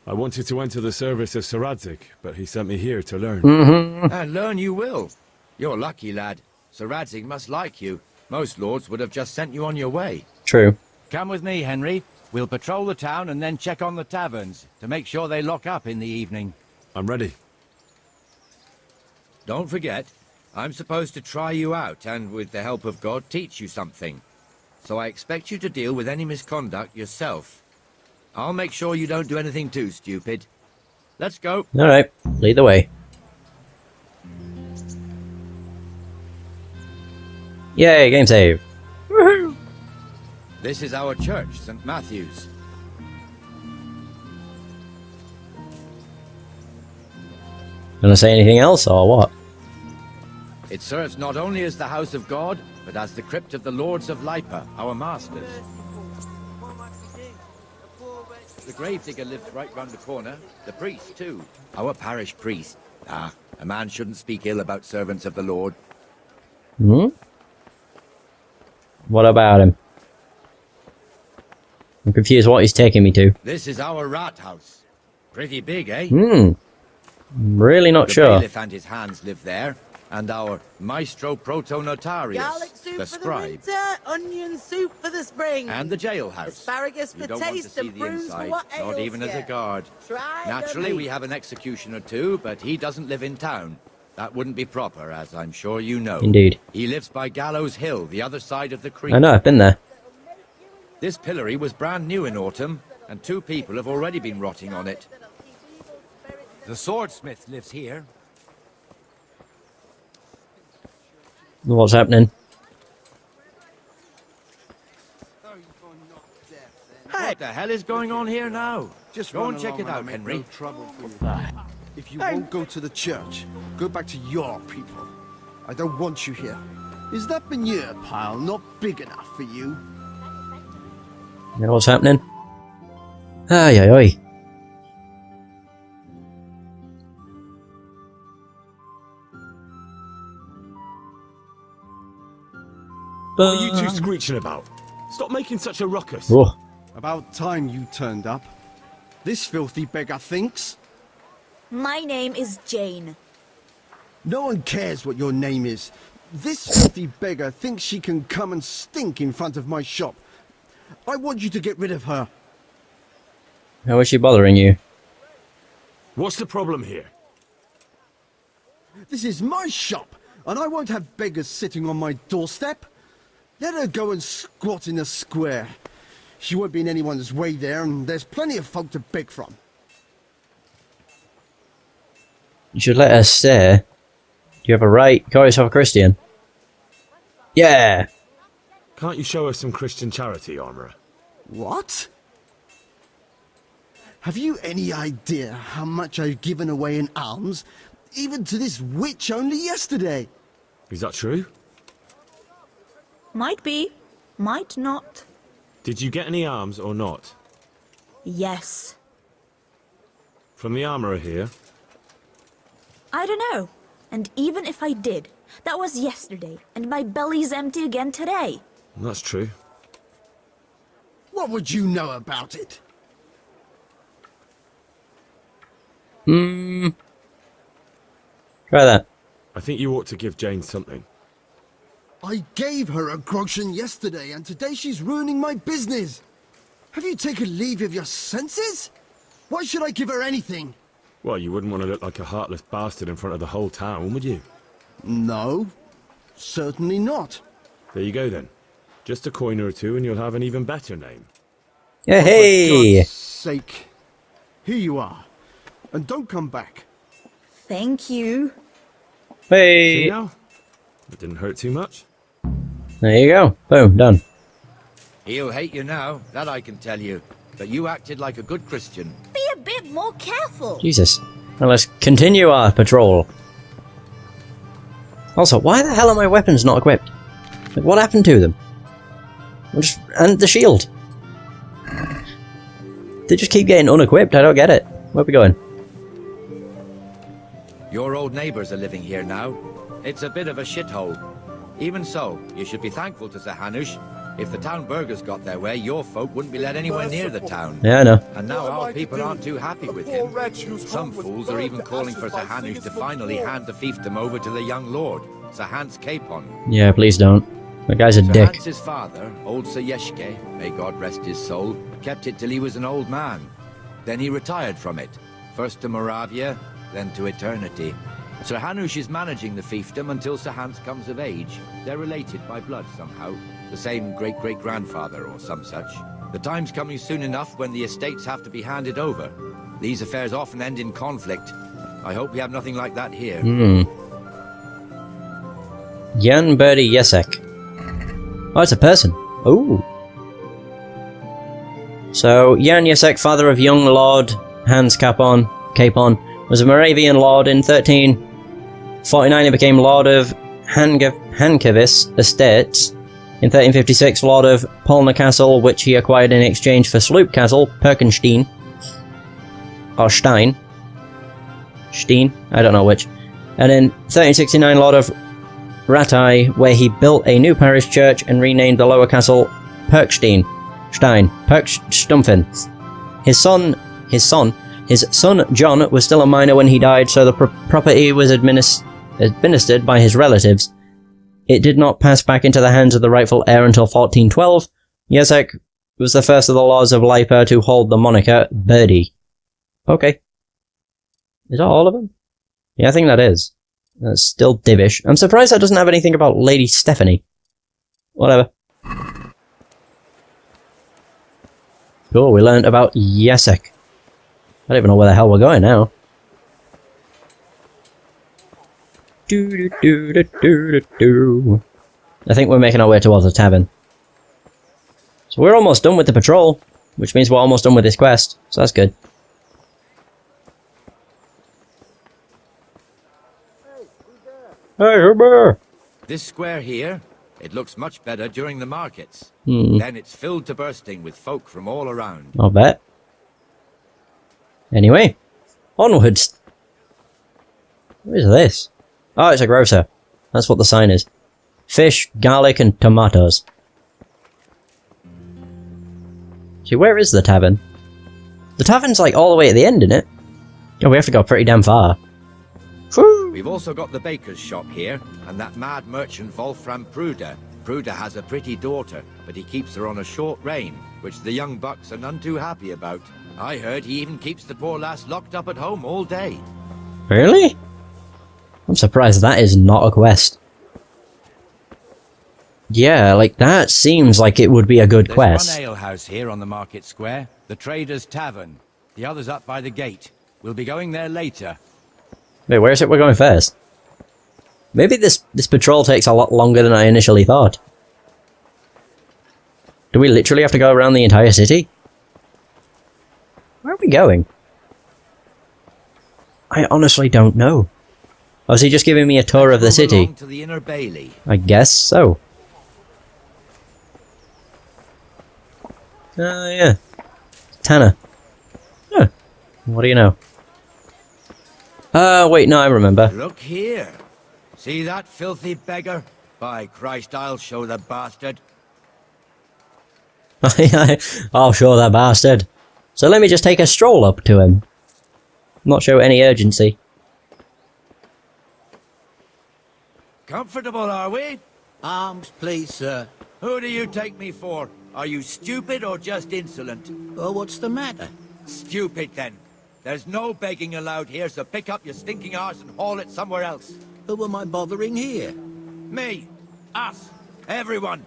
I wanted to enter the service of Sir Radzig, but he sent me here to learn. Mm-hmm. And learn you will. You're lucky, lad. Sir Radzig must like you. Most lords would have just sent you on your way. True. Come with me, Henry. We'll patrol the town and then check on the taverns to make sure they lock up in the evening. I'm ready. Don't forget, I'm supposed to try you out and, with the help of God, teach you something. So I expect you to deal with any misconduct yourself. I'll make sure you don't do anything too stupid. Let's go. Alright, lead the way. Yay, game save. Woohoo! This is our church, St. Matthew's. Gonna say anything else, or what? It serves not only as the house of God, but as the crypt of the lords of Lipa, our masters. The gravedigger lives right round the corner. The priest, too. Our parish priest. Ah, a man shouldn't speak ill about servants of the Lord. Hmm? What about him? I'm confused what he's taking me to. This is our rat house. Pretty big, eh? Hmm. Really not the sure. bailiff and his hands live there, and our maestro proto-notarius, Garlic soup the for scribe, the winter, onion soup for the spring, and the jailhouse. Asparagus for You don't want to taste see and the prunes inside, for what not ails even as a ya. guard. Try the Naturally, we meat. have an executioner too, but he doesn't live in town. That wouldn't be proper, as I'm sure you know. Indeed. He lives by Gallows Hill, the other side of the creek. I know, I've been there. This pillory was brand new in autumn, and 2 people have already been rotting on it. The swordsmith lives here. What's happening? What the hell is going on here now? Just go run and check along it and I'll out, make Henry. no trouble for you. If you won't go to the church, go back to your people. I don't want you here. Is that manure pile not big enough for you? You know what's happening? Ay, ay, ay. What are you two screeching about? Stop making such a ruckus. Oh. About time you turned up. This filthy beggar thinks. My name is Jane. No one cares what your name is. This filthy beggar thinks she can come and stink in front of my shop. I want you to get rid of her. How is she bothering you? What's the problem here? This is my shop, and I won't have beggars sitting on my doorstep. Let her go and squat in the square. She won't be in anyone's way there, and there's plenty of folk to beg from. You should let her stay. You have a right. Call yourself a Christian. Yeah! Can't you show us some Christian charity, Armourer? What? Have you any idea how much I've given away in alms, even to this witch only yesterday? Is that true? Might be, might not. Did you get any arms or not? Yes. From the Armourer here? I don't know. And even if I did, that was yesterday, and my belly's empty again today. That's true. What would you know about it? Hmm. Try that. I think you ought to give Jane something. I gave her a groschen yesterday, and today she's ruining my business. Have you taken leave of your senses? Why should I give her anything? Well, you wouldn't want to look like a heartless bastard in front of the whole town, would you? No, certainly not. There you go then. Just a coin or two and you'll have an even better name. Yeah, Oh, for hey! God's sake. Here you are. And don't come back. Thank you. Hey! See now? It didn't hurt too much. There you go. Boom, done. He'll hate you now, that I can tell you. But you acted like a good Christian. Be a bit more careful. Jesus. Well, let's continue our patrol. Also, why the hell are my weapons not equipped? Like, what happened to them? And the shield. They just keep getting unequipped, I don't get it. Where are we going? Your old neighbours are living here now. It's a bit of a shithole. Even so, you should be thankful to Sir Hanush. If the town burghers got their way, your folk wouldn't be let anywhere near the town. Yeah, I know. And now our people aren't too happy with him. Some fools are even calling for Sir Hanush to finally hand the fiefdom over to the young lord, Sir Hans Capon. Yeah, please don't. That guy's a Sir dick. Hans's father, old Sir Yeshke, may God rest his soul, kept it till he was an old man. Then he retired from it, first to Moravia, then to eternity. Sir Hanush is managing the fiefdom until Sir Hans comes of age. They're related by blood somehow, the same great-great-grandfather or some such. The time's coming soon enough when the estates have to be handed over. These affairs often end in conflict. I hope we have nothing like that here. Jan Birdie Yesek. Oh, it's a person. Ooh. So, Jan Yesek, father of young Lord Hans Capon, was a Moravian lord. In 1349 he became Lord of Hankevis Estates. In 1356, Lord of Polna Castle, which he acquired in exchange for Sloop Castle, Perkenstein. Or Stein. Steen? I don't know which. And in 1369, Lord of Ratai, where he built a new parish church and renamed the lower castle Perkstein. Perkstumpfen. His son John was still a minor when he died, so the property was administered by his relatives. It did not pass back into the hands of the rightful heir until 1412. Yesek was the first of the lords of Lipa to hold the moniker Birdie. Okay. Is that all of them? Yeah, I think that is. That's still divish. I'm surprised that doesn't have anything about Lady Stephanie. Whatever. Cool, we learned about Yesek. I don't even know where the hell we're going now. I think we're making our way towards the tavern. So we're almost done with the patrol, which means we're almost done with this quest, so that's good. Hey, Hubert! This square here, it looks much better during the markets. Hmm. Then it's filled to bursting with folk from all around. I'll bet. Anyway, onwards. What is this? Oh, it's a grocer. That's what the sign is. Fish, garlic, and tomatoes. See, where is the tavern? The tavern's like all the way at the end, isn't it? Oh, we have to go pretty damn far. Whew. We've also got the baker's shop here, and that mad merchant Wolfram Pruder. Pruder has a pretty daughter, but he keeps her on a short rein, which the young bucks are none too happy about. I heard he even keeps the poor lass locked up at home all day. Really? I'm surprised that is not a quest. Yeah, like, that seems like it would be a good quest. There's one alehouse here on the market square, the Trader's Tavern. The other's up by the gate. We'll be going there later. Wait, where is it we're going first? Maybe this patrol takes a lot longer than I initially thought. Do we literally have to go around the entire city? Where are we going? I honestly don't know. Oh, is he just giving me a tour of the city? To the inner bailey. I guess so. Yeah. Tanner. Huh. What do you know? Wait, no, I remember. Look here. See that filthy beggar? By Christ, I'll show the bastard. I'll show that bastard. So let me just take a stroll up to him. Not show any urgency. Comfortable, are we? Arms, please, sir. Who do you take me for? Are you stupid or just insolent? Oh, what's the matter? Stupid, then. There's no begging allowed here, so pick up your stinking arse and haul it somewhere else. Who am I bothering here? Me, us, everyone.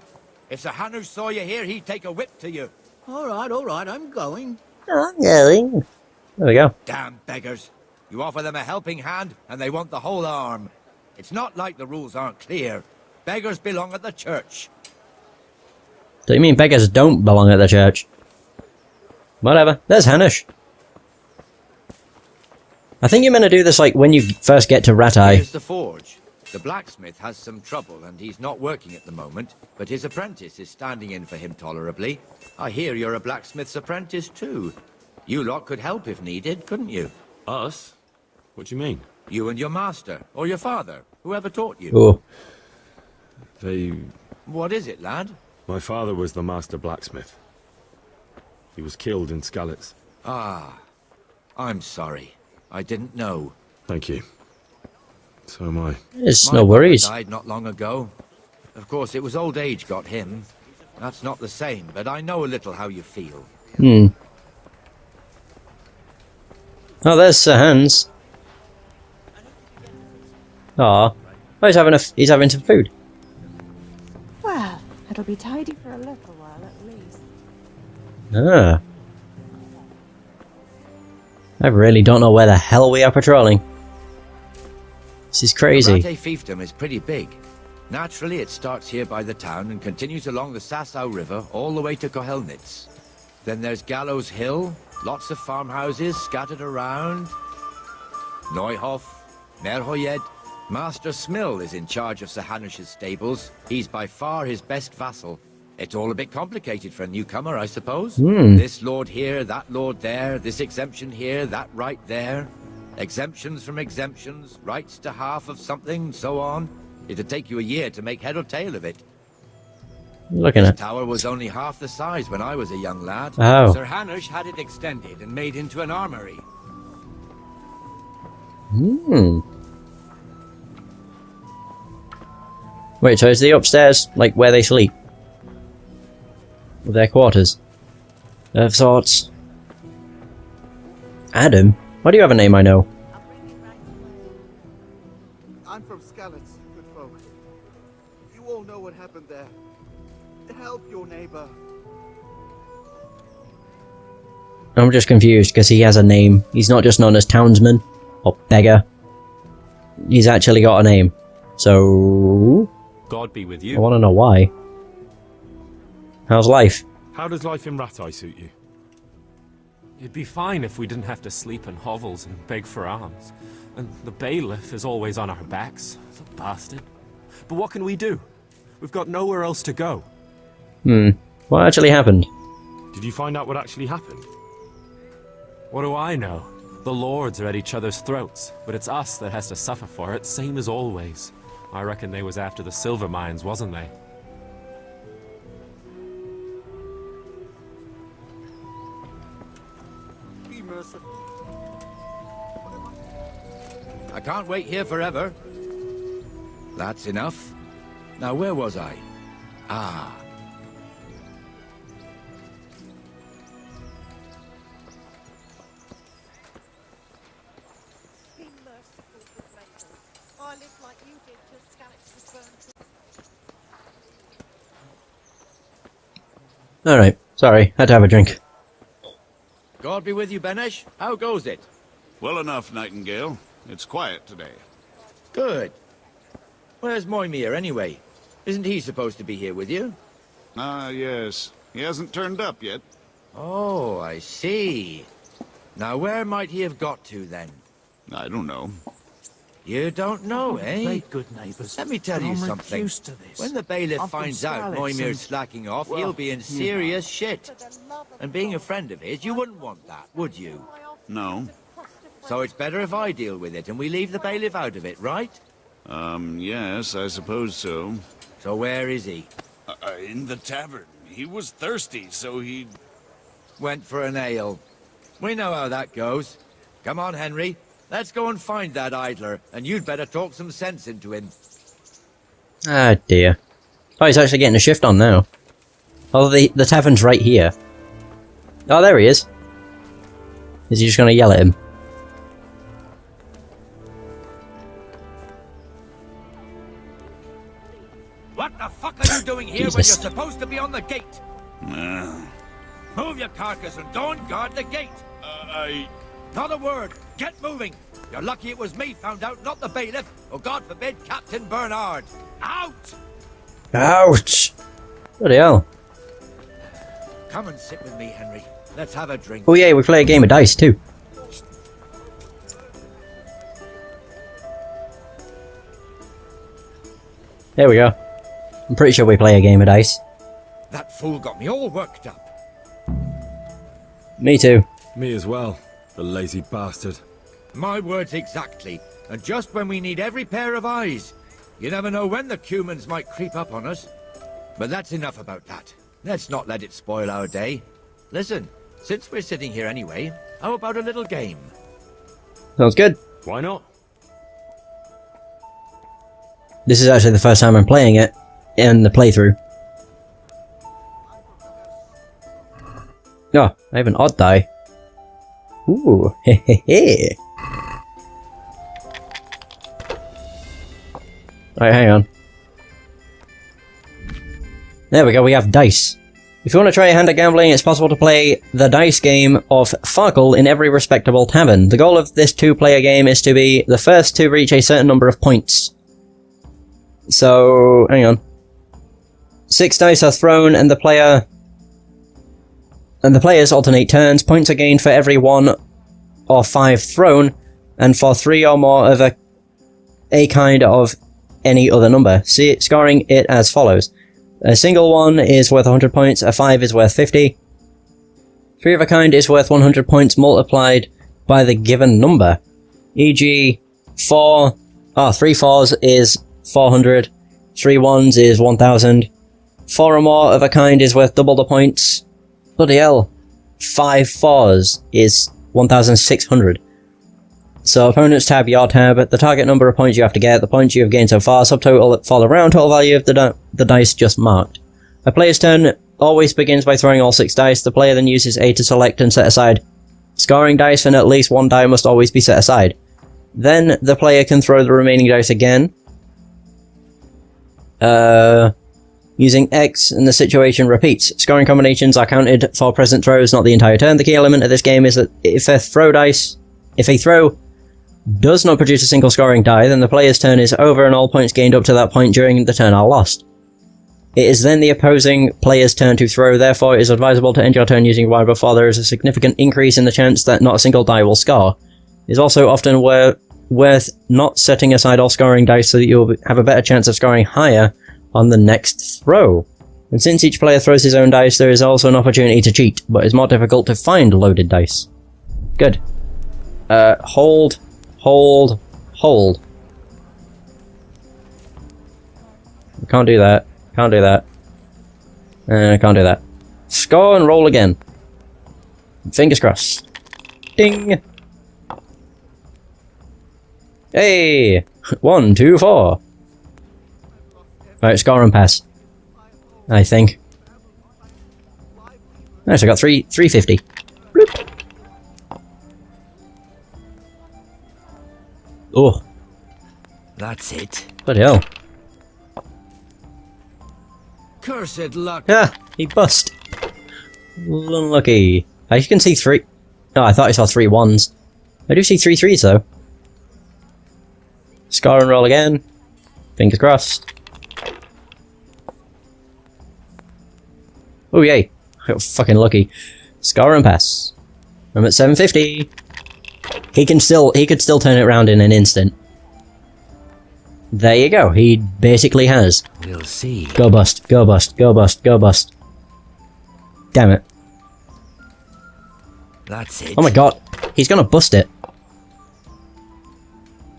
If Sir Hanush saw you here, he'd take a whip to you. All right, I'm going. Oh, going. There we go. Damn beggars. You offer them a helping hand, and they want the whole arm. It's not like the rules aren't clear. Beggars belong at the church. Do you mean beggars don't belong at the church? Whatever. There's Hanush. I think you're meant to do this like when you first get to Ratai. Here's the forge. The blacksmith has some trouble, and he's not working at the moment, but his apprentice is standing in for him tolerably. I hear you're a blacksmith's apprentice too. You lot could help if needed, couldn't you? Us? What do you mean? You and your master, or your father, whoever taught you. Oh. What is it, lad? My father was the master blacksmith. He was killed in Skalitz. Ah, I'm sorry. I didn't know. Thank you. So am I. It's no worries. My brother died not long ago. Of course, it was old age got him. That's not the same, but I know a little how you feel. Oh, there's Sir Hans. Aw. Oh, he's having some food. Well, it'll be tidy for a little while at least. Ah. I really don't know where the hell we are patrolling. This is crazy. The Rattay fiefdom is pretty big. Naturally, it starts here by the town and continues along the Sasau River all the way to Kohelnitz. Then there's Gallows Hill, lots of farmhouses scattered around. Neuhof, Merhoyed. Master Smill is in charge of Sir Hanush's stables. He's by far his best vassal. It's all a bit complicated for a newcomer, I suppose. This lord here, that lord there, this exemption here, that right there. Exemptions from exemptions, rights to half of something, so on. It'd take you a year to make head or tail of it. Looking at This tower was only half the size when I was a young lad. Oh. Sir Hanush had it extended and made into an armory. Wait, so is the upstairs like where they sleep? With their quarters? Of sorts. Adam? Why do you have a name I know? I'm from Skalitz, good folk. You all know what happened there. Help your neighbor. I'm just confused because he has a name. He's not just known as townsman or beggar. He's actually got a name. So... God be with you. I want to know why. How's life? How does life in Rattay suit you? It'd be fine if we didn't have to sleep in hovels and beg for alms. And the bailiff is always on our backs, the bastard. But what can we do? We've got nowhere else to go. What actually happened? Did you find out what actually happened? What do I know? The lords are at each other's throats, but it's us that has to suffer for it, same as always. I reckon they was after the silver mines, wasn't they? Be merciful. I can't wait here forever. That's enough. Now, where was I? Ah. Be merciful, good maiden. I live like you did till Skalitz was burned. Alright, sorry, had to have a drink. God be with you, Benesh. How goes it? Well enough, Nightingale. It's quiet today. Good. Where's Moimir, anyway? Isn't he supposed to be here with you? Ah, yes. He hasn't turned up yet. Oh, I see. Now, where might he have got to, then? I don't know. You don't know, eh? Very good neighbours. Let me tell you I'm something. used to this. When the bailiff I'm from finds out Skalitz Moimir's and- slacking off, well, he'll be in you serious shit. And being a friend of his, you wouldn't want that, would you? No. So it's better if I deal with it and we leave the bailiff out of it, right? Yes, I suppose so. So where is he? In the tavern. He was thirsty, so he... Went for an ale. We know how that goes. Come on, Henry. Let's go and find that idler, and you'd better talk some sense into him. Ah, dear. Oh, he's actually getting a shift on now. Oh, the tavern's right here. Oh, there he is. Is he just gonna yell at him? when you're Jesus. supposed to be on the gate. Move your carcass and go and guard the gate. Not a word. Get moving. You're lucky it was me found out, not the bailiff, or God forbid, Captain Bernard. Out! Ouch! Bloody hell. Come and sit with me, Henry. Let's have a drink. Oh yeah, we play a game of dice too. There we go. I'm pretty sure we play a game of dice. That fool got me all worked up. Me too. Me as well, the lazy bastard. My words exactly. And just when we need every pair of eyes. You never know when the Cumans might creep up on us. But that's enough about that. Let's not let it spoil our day. Listen, since we're sitting here anyway, how about a little game? Sounds good. Why not? This is actually the first time I'm playing it in the playthrough. Oh, I have an odd die. Ooh, hehehe. Alright, hang on. There we go, we have dice. If you want to try your hand at gambling, it's possible to play the dice game of Farkle in every respectable tavern. The goal of this two-player game is to be the first to reach a certain number of points. So, hang on. 6 dice are thrown and the players alternate turns. Points are gained for every 1 or 5 thrown, and for 3 or more of a kind of any other number. Scoring it as follows. A single 1 is worth 100 points, a 5 is worth 50. 3 of a kind is worth 100 points multiplied by the given number. E.g. 3 4s is 400, 3 1s is 1000, 4 or more of a kind is worth double the points. Bloody hell. 5 4s is 1600. So opponent's tab, your tab, the target number of points you have to get, the points you have gained so far, subtotal for the round total value of the dice just marked. A player's turn always begins by throwing all 6 dice. The player then uses A to select and set aside scoring dice, and at least 1 die must always be set aside. Then the player can throw the remaining dice again, using X, and the situation repeats. Scoring combinations are counted for present throws, not the entire turn. The key element of this game is that if a throw does not produce a single scoring die, then the player's turn is over and all points gained up to that point during the turn are lost. It is then the opposing player's turn to throw, therefore it is advisable to end your turn using Y before there is a significant increase in the chance that not a single die will score. It is also often worth not setting aside all scoring dice so that you'll have a better chance of scoring higher on the next throw. And since each player throws his own dice, there is also an opportunity to cheat, but it's more difficult to find loaded dice. Good. Hold. Can't do that. Can't do that. Can't do that. Score and roll again. Fingers crossed. Ding! Hey! 1, 2, 4. Right, score and pass. I think. Nice, I got 350. Bloop. Oh. That's it. Bloody hell. Cursed luck. Ah, he bust. Unlucky. I can see 3. No, I thought I saw 3 1s. I do see 3 3s though. Score and roll again. Fingers crossed. Oh yay. I got fucking lucky. Score and pass. I'm at 750. He could still turn it around in an instant. There you go. He basically has. We'll see. Go bust. Go bust. Go bust. Go bust. Damn it. That's it. Oh my god. He's gonna bust it.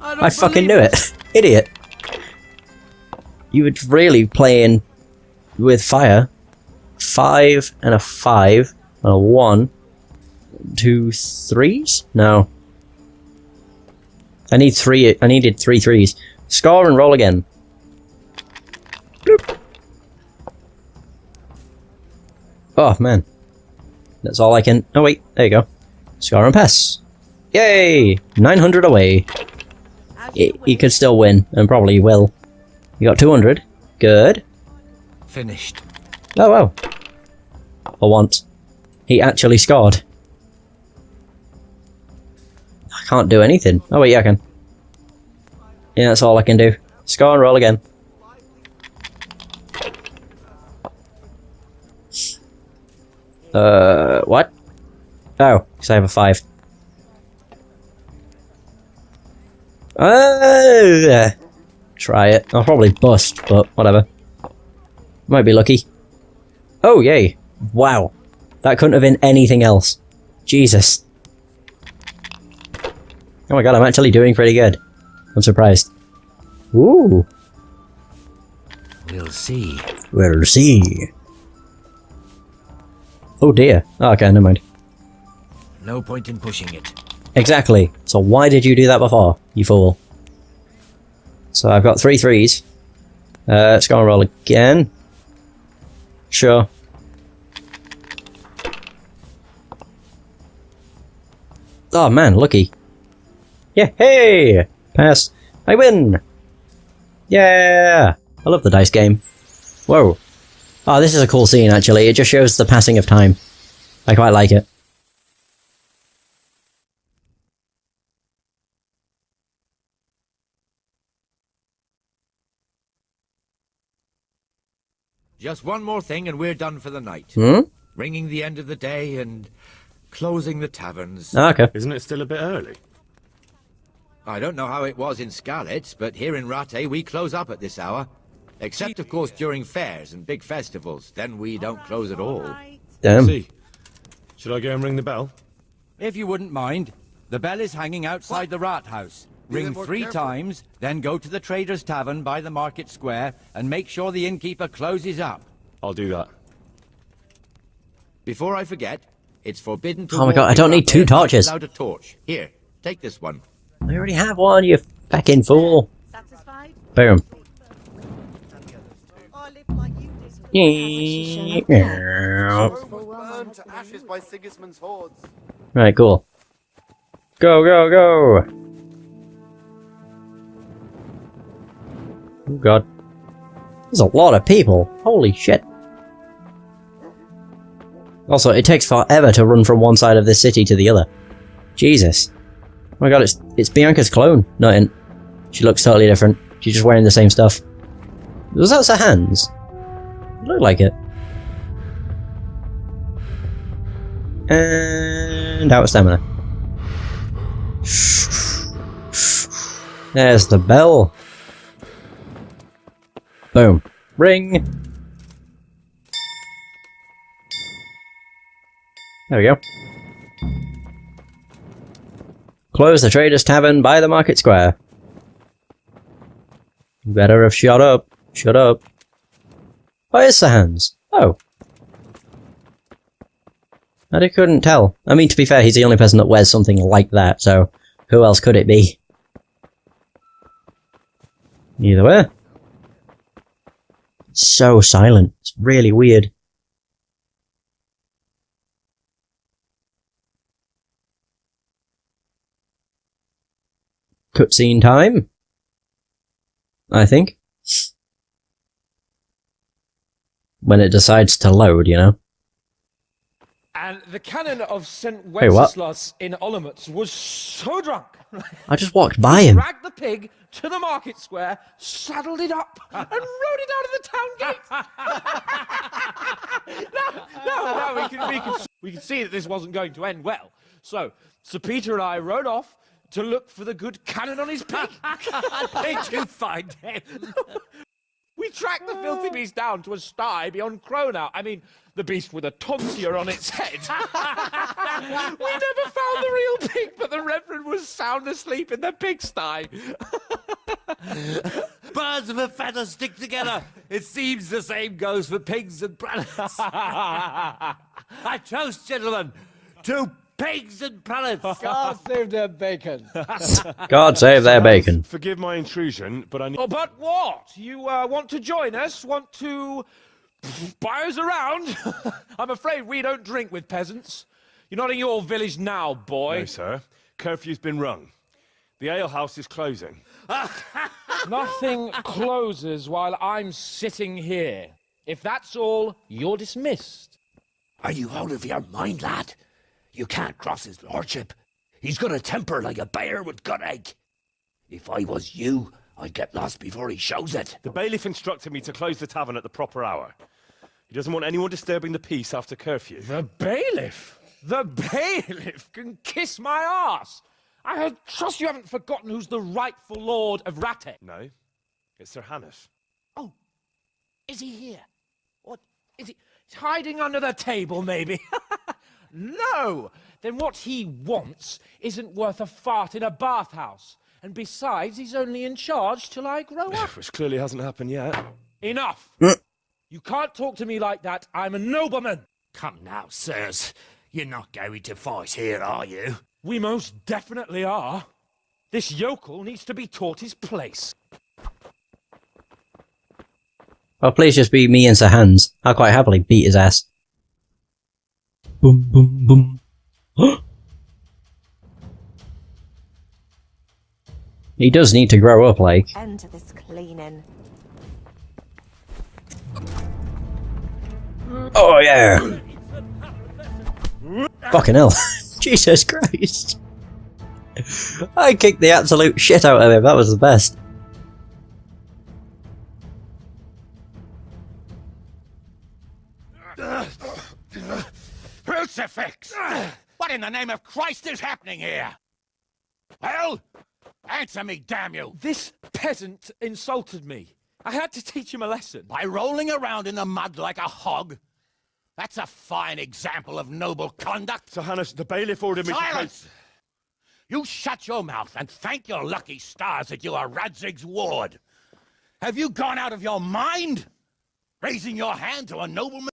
I fucking knew it. Idiot. You were really playing with fire. 5 and a 5 and a 1. 2 3s? No. I needed 3 3s. Score and roll again. Bloop. Oh man. That's all I can... Oh wait, there you go. Score and pass. Yay! 900 away. He could still win, and probably will. You got 200. Good. Finished. Oh, well. For once. He actually scored. I can't do anything. Oh, wait, yeah, I can. Yeah, that's all I can do. Score and roll again. What? Oh, because I have a 5. Try it. I'll probably bust, but whatever. Might be lucky. Oh, yay. Wow. That couldn't have been anything else. Jesus. Oh my god, I'm actually doing pretty good. I'm surprised. Ooh. We'll see. We'll see. Oh dear. Oh, okay, never mind. No point in pushing it. Exactly. So why did you do that before, you fool? So I've got 3 3s. Let's go and roll again. Sure. Oh man, lucky. Yeah, hey! Pass. I win! Yeah! I love the dice game. Whoa. Oh, this is a cool scene actually. It just shows the passing of time. I quite like it. Just one more thing and we're done for the night. Hmm? Ringing the end of the day and closing the taverns. Oh, okay. Isn't it still a bit early? I don't know how it was in Scarlet, but here in Rattay we close up at this hour. Except, of course, during fairs and big festivals. Then we don't close at all. Damn. See. Should I go and ring the bell? If you wouldn't mind. The bell is hanging outside the rat house. Ring 3 times, then go to the Trader's Tavern by the market square and make sure the innkeeper closes up. I'll do that. Before I forget, it's forbidden to Oh my god, I don't need 2 torches. without a torch. Here, take this one. I already have one, you fucking fool. Satisfied? Boom. Burned to ashes by Sigismund's hordes. Right, cool. Go, go, go! Oh god. There's a lot of people. Holy shit. Also, it takes forever to run from one side of this city to the other. Jesus. Oh my god, it's Bianca's clone. No, it isn't. She looks totally different. She's just wearing the same stuff. Was that her hands? It looked like it. And out of stamina. There's the bell. Boom. Ring. There we go. Close the Trader's Tavern by the Market Square. Better have shut up. Shut up. Oh, it's the hands. Oh. I couldn't tell. I mean, to be fair, he's the only person that wears something like that, so who else could it be? Either way. It's so silent. It's really weird. Cutscene time, I think. When it decides to load, you know. And the canon of St. Wait, what? Wenceslas in Olomouc was so drunk. I just walked by him. Dragged the pig to the market square, saddled it up, and rode it out of the town gate. no, we can see that this wasn't going to end well. So, Sir Peter and I rode off to look for the good canon on his pig. Did you find him? We tracked the filthy beast down to a sty beyond Cronau. I mean, the beast with a tonsure on its head. We never found the real pig, but the Reverend was sound asleep in the pigsty. Birds of a feather stick together. It seems the same goes for pigs and prelates. I toast, gentlemen, to pigs and prelates. God save their bacon. God save their bacon. Forgive my intrusion, but I need... Oh, but what? You want to join us? Want to buy us around? I'm afraid we don't drink with peasants. You're not in your village now, boy. No, sir. Curfew's been rung. The alehouse is closing. Nothing closes while I'm sitting here. If that's all, you're dismissed. Are you out of your mind, lad? You can't cross his lordship. He's got a temper like a bear with gut ache. If I was you, I'd get lost before he shows it. The bailiff instructed me to close the tavern at the proper hour. He doesn't want anyone disturbing the peace after curfew. The bailiff? The bailiff can kiss my arse! I trust you haven't forgotten who's the rightful lord of Rattay. No, it's Sir Hannes. Oh, is he here? What, is he hiding under the table, maybe? No! Then what he wants isn't worth a fart in a bathhouse. And besides, he's only in charge till I grow up. Which clearly hasn't happened yet. Enough! You can't talk to me like that. I'm a nobleman. Come now, sirs. You're not going to fight here, are you? We most definitely are. This yokel needs to be taught his place. Oh, please just be me and Sir Hans. I'll quite happily beat his ass. Boom, boom, boom. He does need to grow up, like. End to this cleaning. Oh, yeah. Fucking hell. Jesus Christ. I kicked the absolute shit out of him. That was the best. Crucifix! What in the name of Christ is happening here? Well, answer me, damn you! This peasant insulted me. I had to teach him a lesson. By rolling around in the mud like a hog? That's a fine example of noble conduct. Sir Hannes, the bailiff ordered me Silence! You shut your mouth and thank your lucky stars that you are Radzig's ward. Have you gone out of your mind? Raising your hand to a nobleman?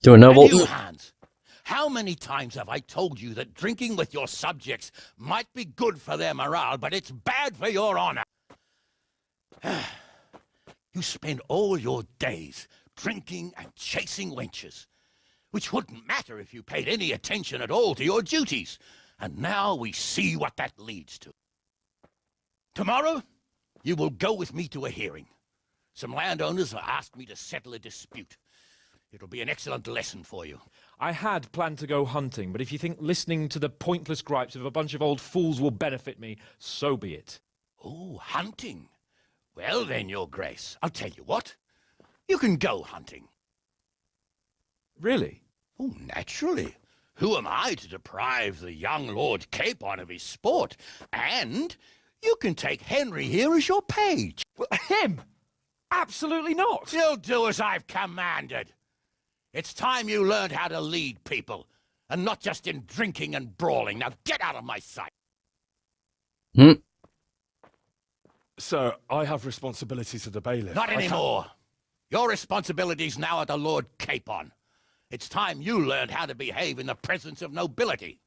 To a noble? And you, Hans, how many times have I told you that drinking with your subjects might be good for their morale, but it's bad for your honor? You spend all your days drinking and chasing wenches, which wouldn't matter if you paid any attention at all to your duties. And now we see what that leads to. Tomorrow, you will go with me to a hearing. Some landowners have asked me to settle a dispute. It'll be an excellent lesson for you. I had planned to go hunting, but if you think listening to the pointless gripes of a bunch of old fools will benefit me, so be it. Oh, hunting. Well then, your grace, I'll tell you what. You can go hunting. Really? Oh, naturally. Who am I to deprive the young Lord Capon of his sport? And you can take Henry here as your page. Well, him? Absolutely not. You'll do as I've commanded. It's time you learned how to lead people, and not just in drinking and brawling. Now get out of my sight. Sir, I have responsibilities to the bailiff. Not anymore. Your responsibilities now are the Lord Capon. It's time you learned how to behave in the presence of nobility.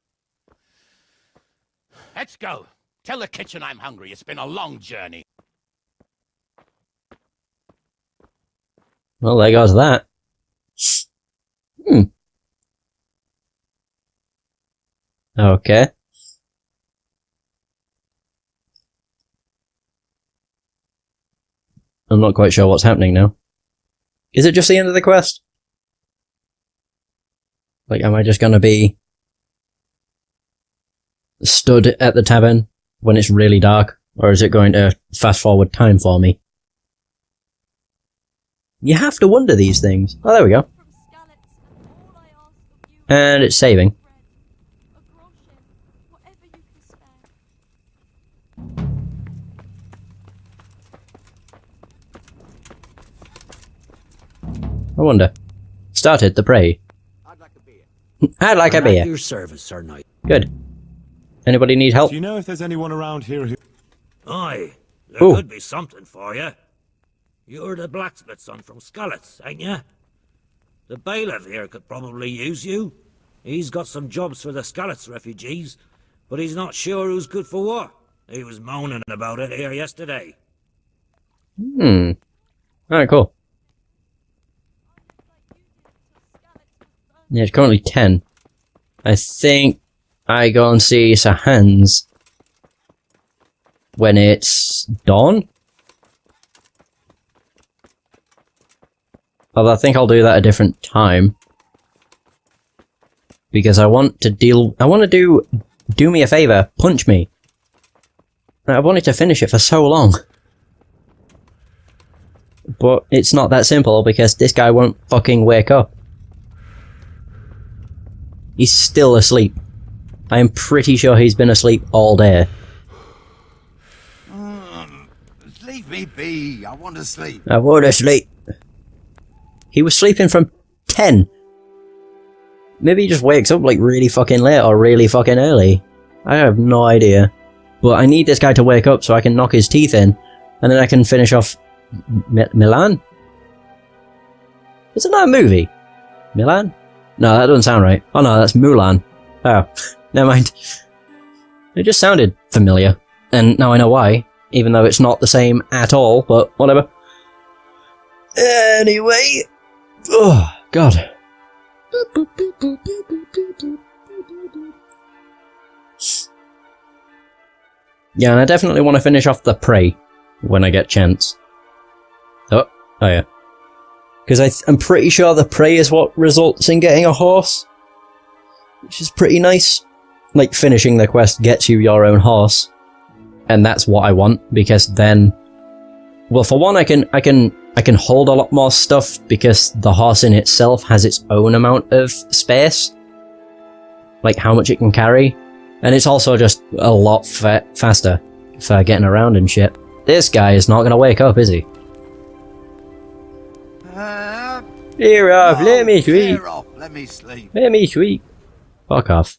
Let's go. Tell the kitchen I'm hungry. It's been a long journey. Well, there goes that. Okay. I'm not quite sure what's happening now. Is it just the end of the quest? Like, am I just gonna be stood at the tavern when it's really dark? Or is it going to fast forward time for me? You have to wonder these things. Oh, there we go. And it's saving. I wonder. Started the prey. I'd like a beer. At your service, Sir Knight. Good. Anybody need help? Do you know if there's anyone around here who... Aye, there Ooh. could be something for you. You're the blacksmith's son from Scarlets, ain't you? The bailiff here could probably use you. He's got some jobs for the Scarlets refugees, but he's not sure who's good for what. He was moaning about it here yesterday. Alright, cool. Yeah, it's currently 10. I think I go and see Sir Hans when it's dawn. Although I think I'll do that a different time. Because I want to do me a favour, punch me. I wanted to finish it for so long. But it's not that simple because this guy won't fucking wake up. He's still asleep. I am pretty sure he's been asleep all day. Leave me be. I want to sleep. I want to sleep. He was sleeping from 10. Maybe he just wakes up like really fucking late or really fucking early. I have no idea. But I need this guy to wake up so I can knock his teeth in. And then I can finish off Milan? Isn't that a movie? Milan? No, that doesn't sound right. Oh no, that's Mulan. Oh, never mind. It just sounded familiar. And now I know why. Even though it's not the same at all, but whatever. Anyway. Oh, God. Yeah, and I definitely want to finish off the prey when I get chance. Oh yeah. Because I'm pretty sure the prey is what results in getting a horse. Which is pretty nice. Like, finishing the quest gets you your own horse. And that's what I want, because then... Well, for one, I can hold a lot more stuff, because the horse in itself has its own amount of space. Like, how much it can carry. And it's also just a lot faster for getting around and shit. This guy is not gonna wake up, is he? Clear off, let me sleep. Clear off, let me sleep. Let me sleep. Fuck off.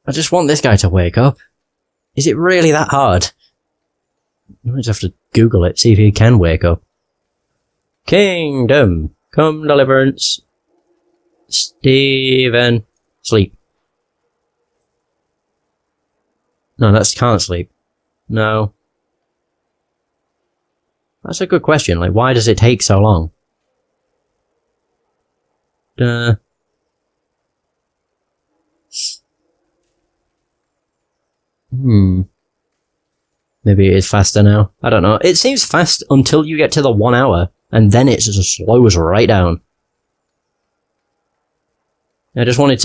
I just want this guy to wake up. Is it really that hard? I might just have to Google it, see if he can wake up. Kingdom. Come, Deliverance. Stephen. Sleep. No, that's can't sleep. No. That's a good question. Like, why does it take so long? Maybe it is faster now. I don't know. It seems fast until you get to the 1 hour, and then it just slows right down. I wanted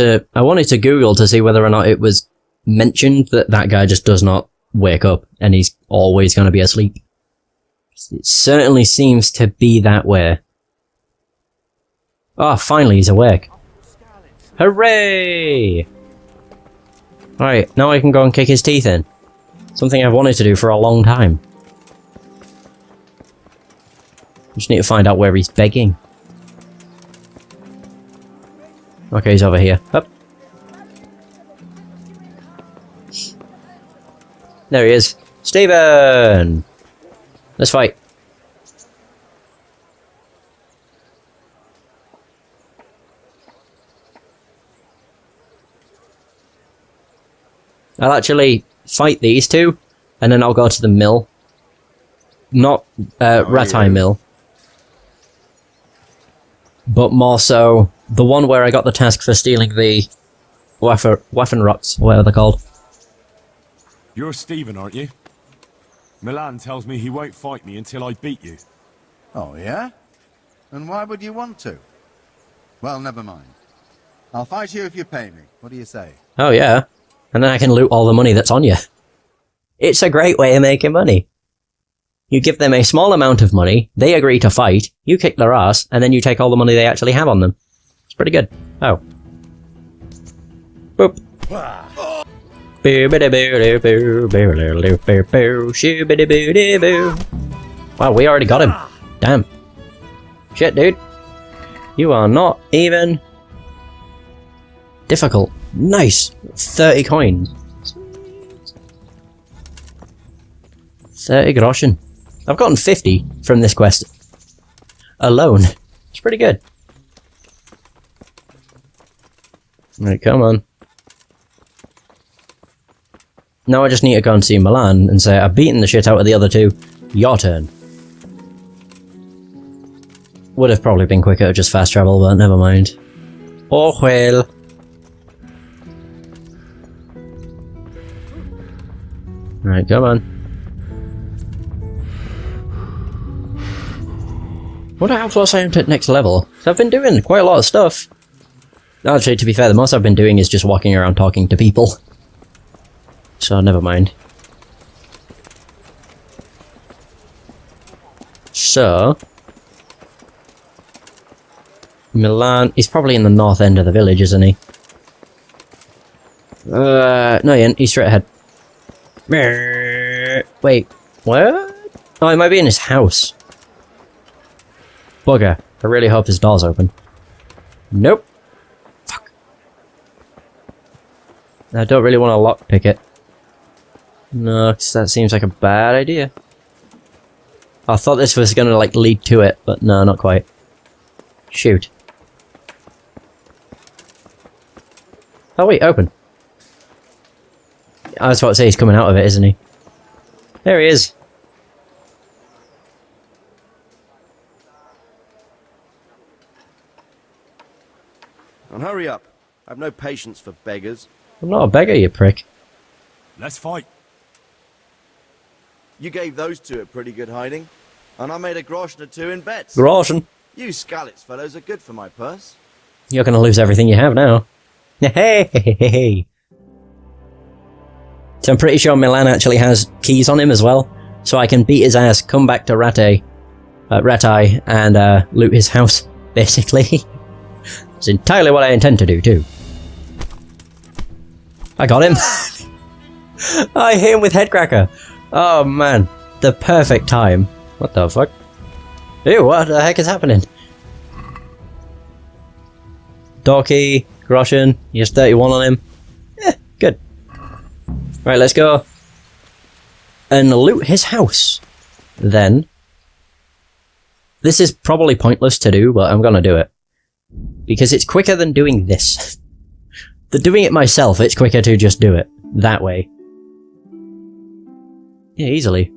to Google to see whether or not it was mentioned that that guy just does not wake up, and he's always going to be asleep. It certainly seems to be that way. Oh, finally he's awake. Hooray! Alright, now I can go and kick his teeth in. Something I've wanted to do for a long time. Just need to find out where he's begging. Okay, he's over here. Up. There he is. Stephen! Let's fight. I'll actually fight these two, and then I'll go to the mill. Not Ratai Mill. But more so, the one where I got the task for stealing the Waffen rocks, whatever they're called. You're Stephen, aren't you? Milan tells me he won't fight me until I beat you. Oh, yeah? And why would you want to? Well, never mind. I'll fight you if you pay me. What do you say? Oh yeah. And then I can loot all the money that's on you. It's a great way of making money. You give them a small amount of money, they agree to fight, you kick their ass, and then you take all the money they actually have on them. It's pretty good. Oh. Boop. Wow, we already got him. Damn. Shit, dude. You are not even difficult. Nice. 30 coins. 30 groschen. I've gotten 50 from this quest alone. It's pretty good. Right, come on. Now I just need to go and see Milan and say, I've beaten the shit out of the other two. Your turn. Would have probably been quicker to just fast travel, but never mind. Oh well. Right, come on. Wonder how close I am to next level. So I've been doing quite a lot of stuff. Actually, to be fair, the most I've been doing is just walking around talking to people. So, never mind. So... Milan... He's probably in the north end of the village, isn't he? No he ain't. He's straight ahead. Wait, what? Oh, he might be in his house. Bugger. I really hope his door's open. Nope. Fuck. I don't really want to lockpick it. No, 'cause that seems like a bad idea. I thought this was gonna, like, lead to it, but no, not quite. Shoot. Oh wait, open. I was about to say he's coming out of it, isn't he? There he is. And hurry up. I've no patience for beggars. I'm not a beggar, you prick. Let's fight. You gave those two a pretty good hiding, and I made a groschen or two in bets. Groschen? You Skalitz fellows are good for my purse. You're gonna lose everything you have now. Hey! So I'm pretty sure Milan actually has keys on him as well, so I can beat his ass, come back to Ratai, and loot his house, basically. It's entirely what I intend to do, too. I got him! I hit him with Headcracker! Oh man, the perfect time. What the fuck? Ew, what the heck is happening? Dorky, Groshen, he has 31 on him. Yeah, good. Right, let's go and loot his house. Then, this is probably pointless to do, but I'm gonna do it. Because it's quicker than doing this. Than doing it myself, it's quicker to just do it. That way. Yeah, easily.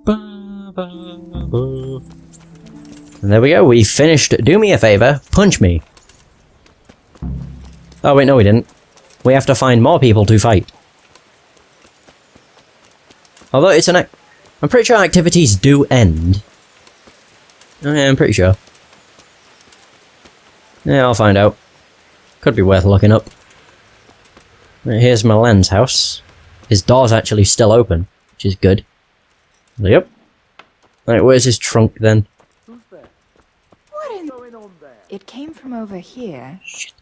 And there we go, we finished Do Me a Favor, Punch Me. Oh wait, no we didn't. We have to find more people to fight. Although it's an I'm pretty sure activities do end. Oh, yeah, I'm pretty sure. Yeah, I'll find out. Could be worth looking up. Right, here's Milan's house. His door's actually still open, which is good. Yep. Right, where's his trunk then? What in... It came from over here. Shit.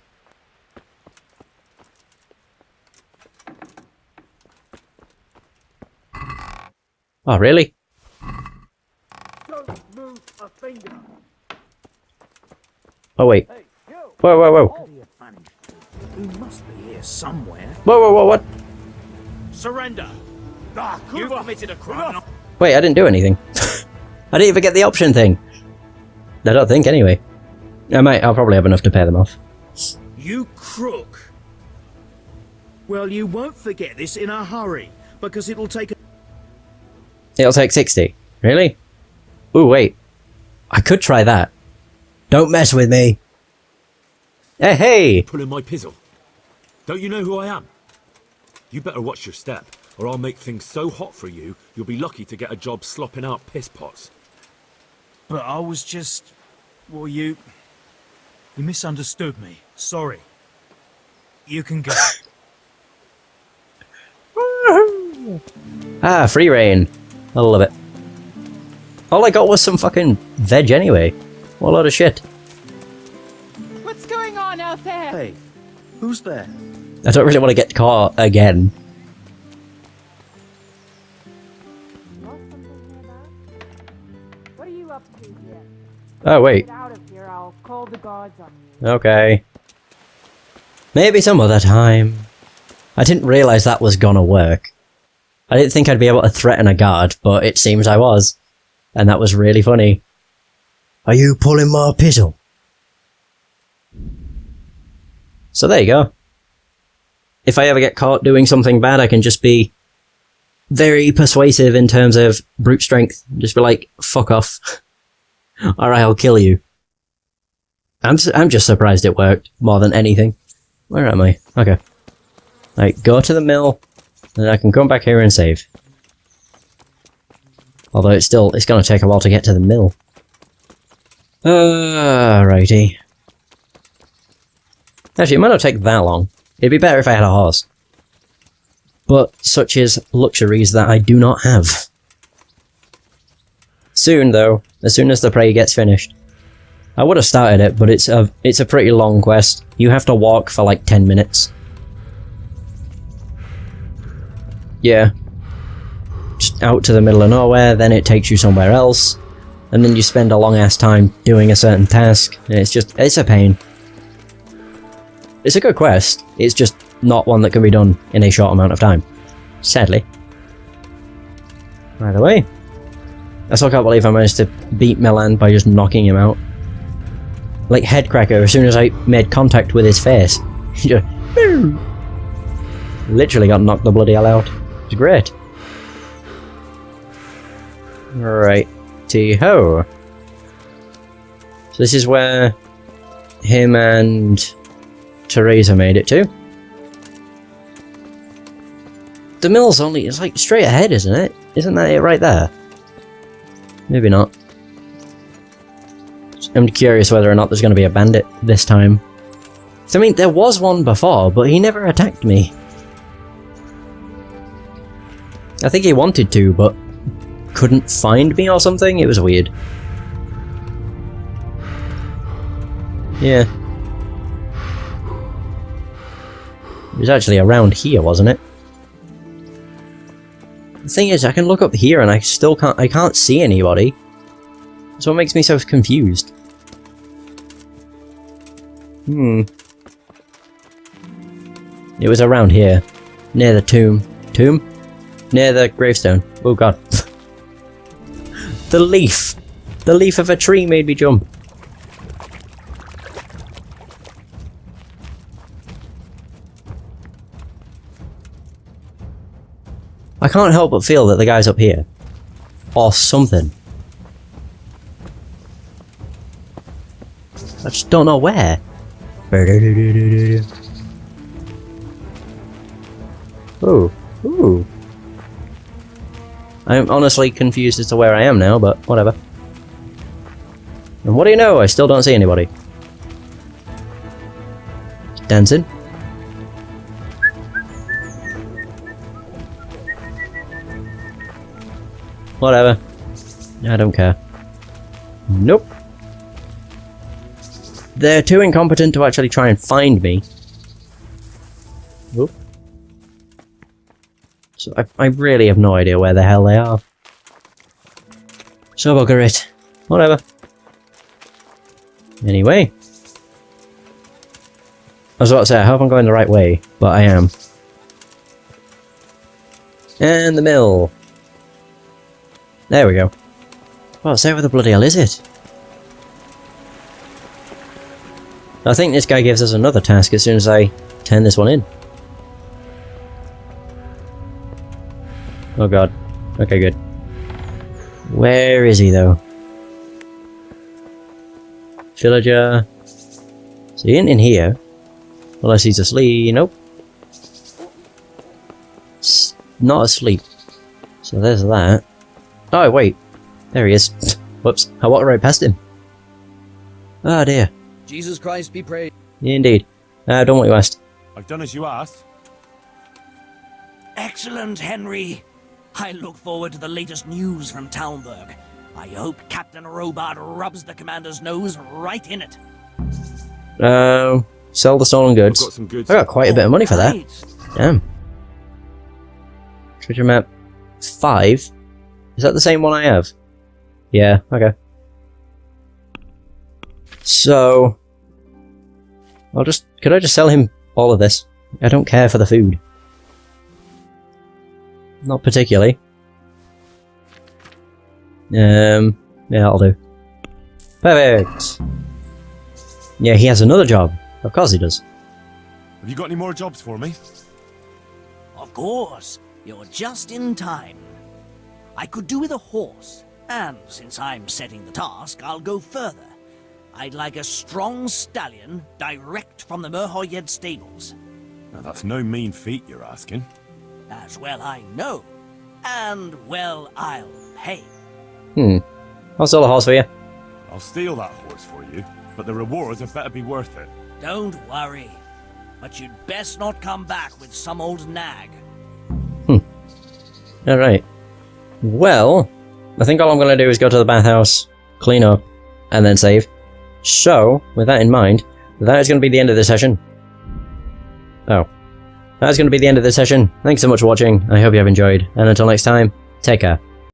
Oh, really? Don't move a finger. Oh, wait. Whoa, whoa, whoa. You must be here somewhere. Whoa, whoa, whoa, what? Surrender! You've committed a crime. Wait, I didn't do anything. I didn't even get the option thing. I don't think, anyway. I'll probably have enough to pay them off. You crook! Well, you won't forget this in a hurry, because it'll take... It'll take 60. Really? Ooh, wait. I could try that. Don't mess with me. Hey, hey! Pulling my pizzle. Don't you know who I am? You better watch your step, or I'll make things so hot for you, you'll be lucky to get a job slopping out piss pots. But I was just... Well, you misunderstood me. Sorry. You can go. Ah, free reign. I love it. All I got was some fucking veg anyway. What a load of shit. What's going on out there? Hey, who's there? I don't really want to get caught again. What are you up to here? Oh, wait. Get out of here, I'll call the guards on you. Okay. Maybe some other time. I didn't realise that was gonna work. I didn't think I'd be able to threaten a guard, but it seems I was. And that was really funny. Are you pulling my pizzle? So there you go. If I ever get caught doing something bad, I can just be very persuasive in terms of brute strength. Just be like, fuck off. Alright, I'll kill you. I'm just surprised it worked, more than anything. Where am I? Okay. Right, go to the mill, and I can come back here and save. Although it's going to take a while to get to the mill. Righty. Actually, it might not take that long. It'd be better if I had a horse. But such is luxuries that I do not have. Soon, though, as soon as the prey gets finished. I would have started it, but it's a pretty long quest. You have to walk for like 10 minutes. Yeah. Just out to the middle of nowhere, then it takes you somewhere else. And then you spend a long ass time doing a certain task. And it's a pain. It's a good quest, it's just not one that can be done in a short amount of time. Sadly. By the way, I still can't believe I managed to beat Milan by just knocking him out. Like Headcracker, as soon as I made contact with his face, he just literally got knocked the bloody hell out. It's great. Righty-ho. So this is where him and Teresa made it to. The mill's it's like straight ahead, isn't it? Isn't that it right there? Maybe not. I'm curious whether or not there's going to be a bandit this time. So, I mean, there was one before, but he never attacked me. I think he wanted to, but couldn't find me or something? It was weird. Yeah. It was actually around here, wasn't it? The thing is, I can look up here and I can't see anybody. That's what makes me so confused. It was around here. Near the tomb. Tomb? Near the gravestone. Oh god. The leaf! The leaf of a tree made me jump. I can't help but feel that the guy's up here. Or something. I just don't know where. Ooh. Ooh. I'm honestly confused as to where I am now, but whatever. And what do you know? I still don't see anybody. Dancing. Whatever. I don't care. Nope. They're too incompetent to actually try and find me. Oop. So I really have no idea where the hell they are. So bugger it. Whatever. Anyway. I was about to say, I hope I'm going the right way, but I am. And the mill. There we go. Well, say where the bloody hell is it? I think this guy gives us another task as soon as I turn this one in. Oh god. Okay, good. Where is he, though? Villager. Is he in here? Unless he's asleep. Nope. Not asleep. So there's that. Oh, wait. There he is. Whoops. I walked right past him. Oh dear. Jesus Christ be praised. Yeah, indeed. I've done what you asked. I've done as you asked. Excellent, Henry. I look forward to the latest news from Talmberg. I hope Captain Robart rubs the commander's nose right in it. Sell the stolen goods. I've got some goods. I got quite a bit of money for that. Damn. Treasure map 5. Is that the same one I have? Yeah, okay. So could I just sell him all of this? I don't care for the food. Not particularly. Yeah, that'll do. Perfect! Yeah, he has another job. Of course he does. Have you got any more jobs for me? Of course. You're just in time. I could do with a horse. And since I'm setting the task, I'll go further. I'd like a strong stallion direct from the Merhoyed stables. Now that's no mean feat you're asking. As well I know. And well I'll pay. I'll sell the horse for you. I'll steal that horse for you, but the rewards had better be worth it. Don't worry. But you'd best not come back with some old nag. Alright. Well, I think all I'm going to do is go to the bathhouse, clean up, and then save. So, with that in mind, that is going to be the end of the session. Oh. That's going to be the end of the session. Thanks so much for watching. I hope you have enjoyed. And until next time, take care.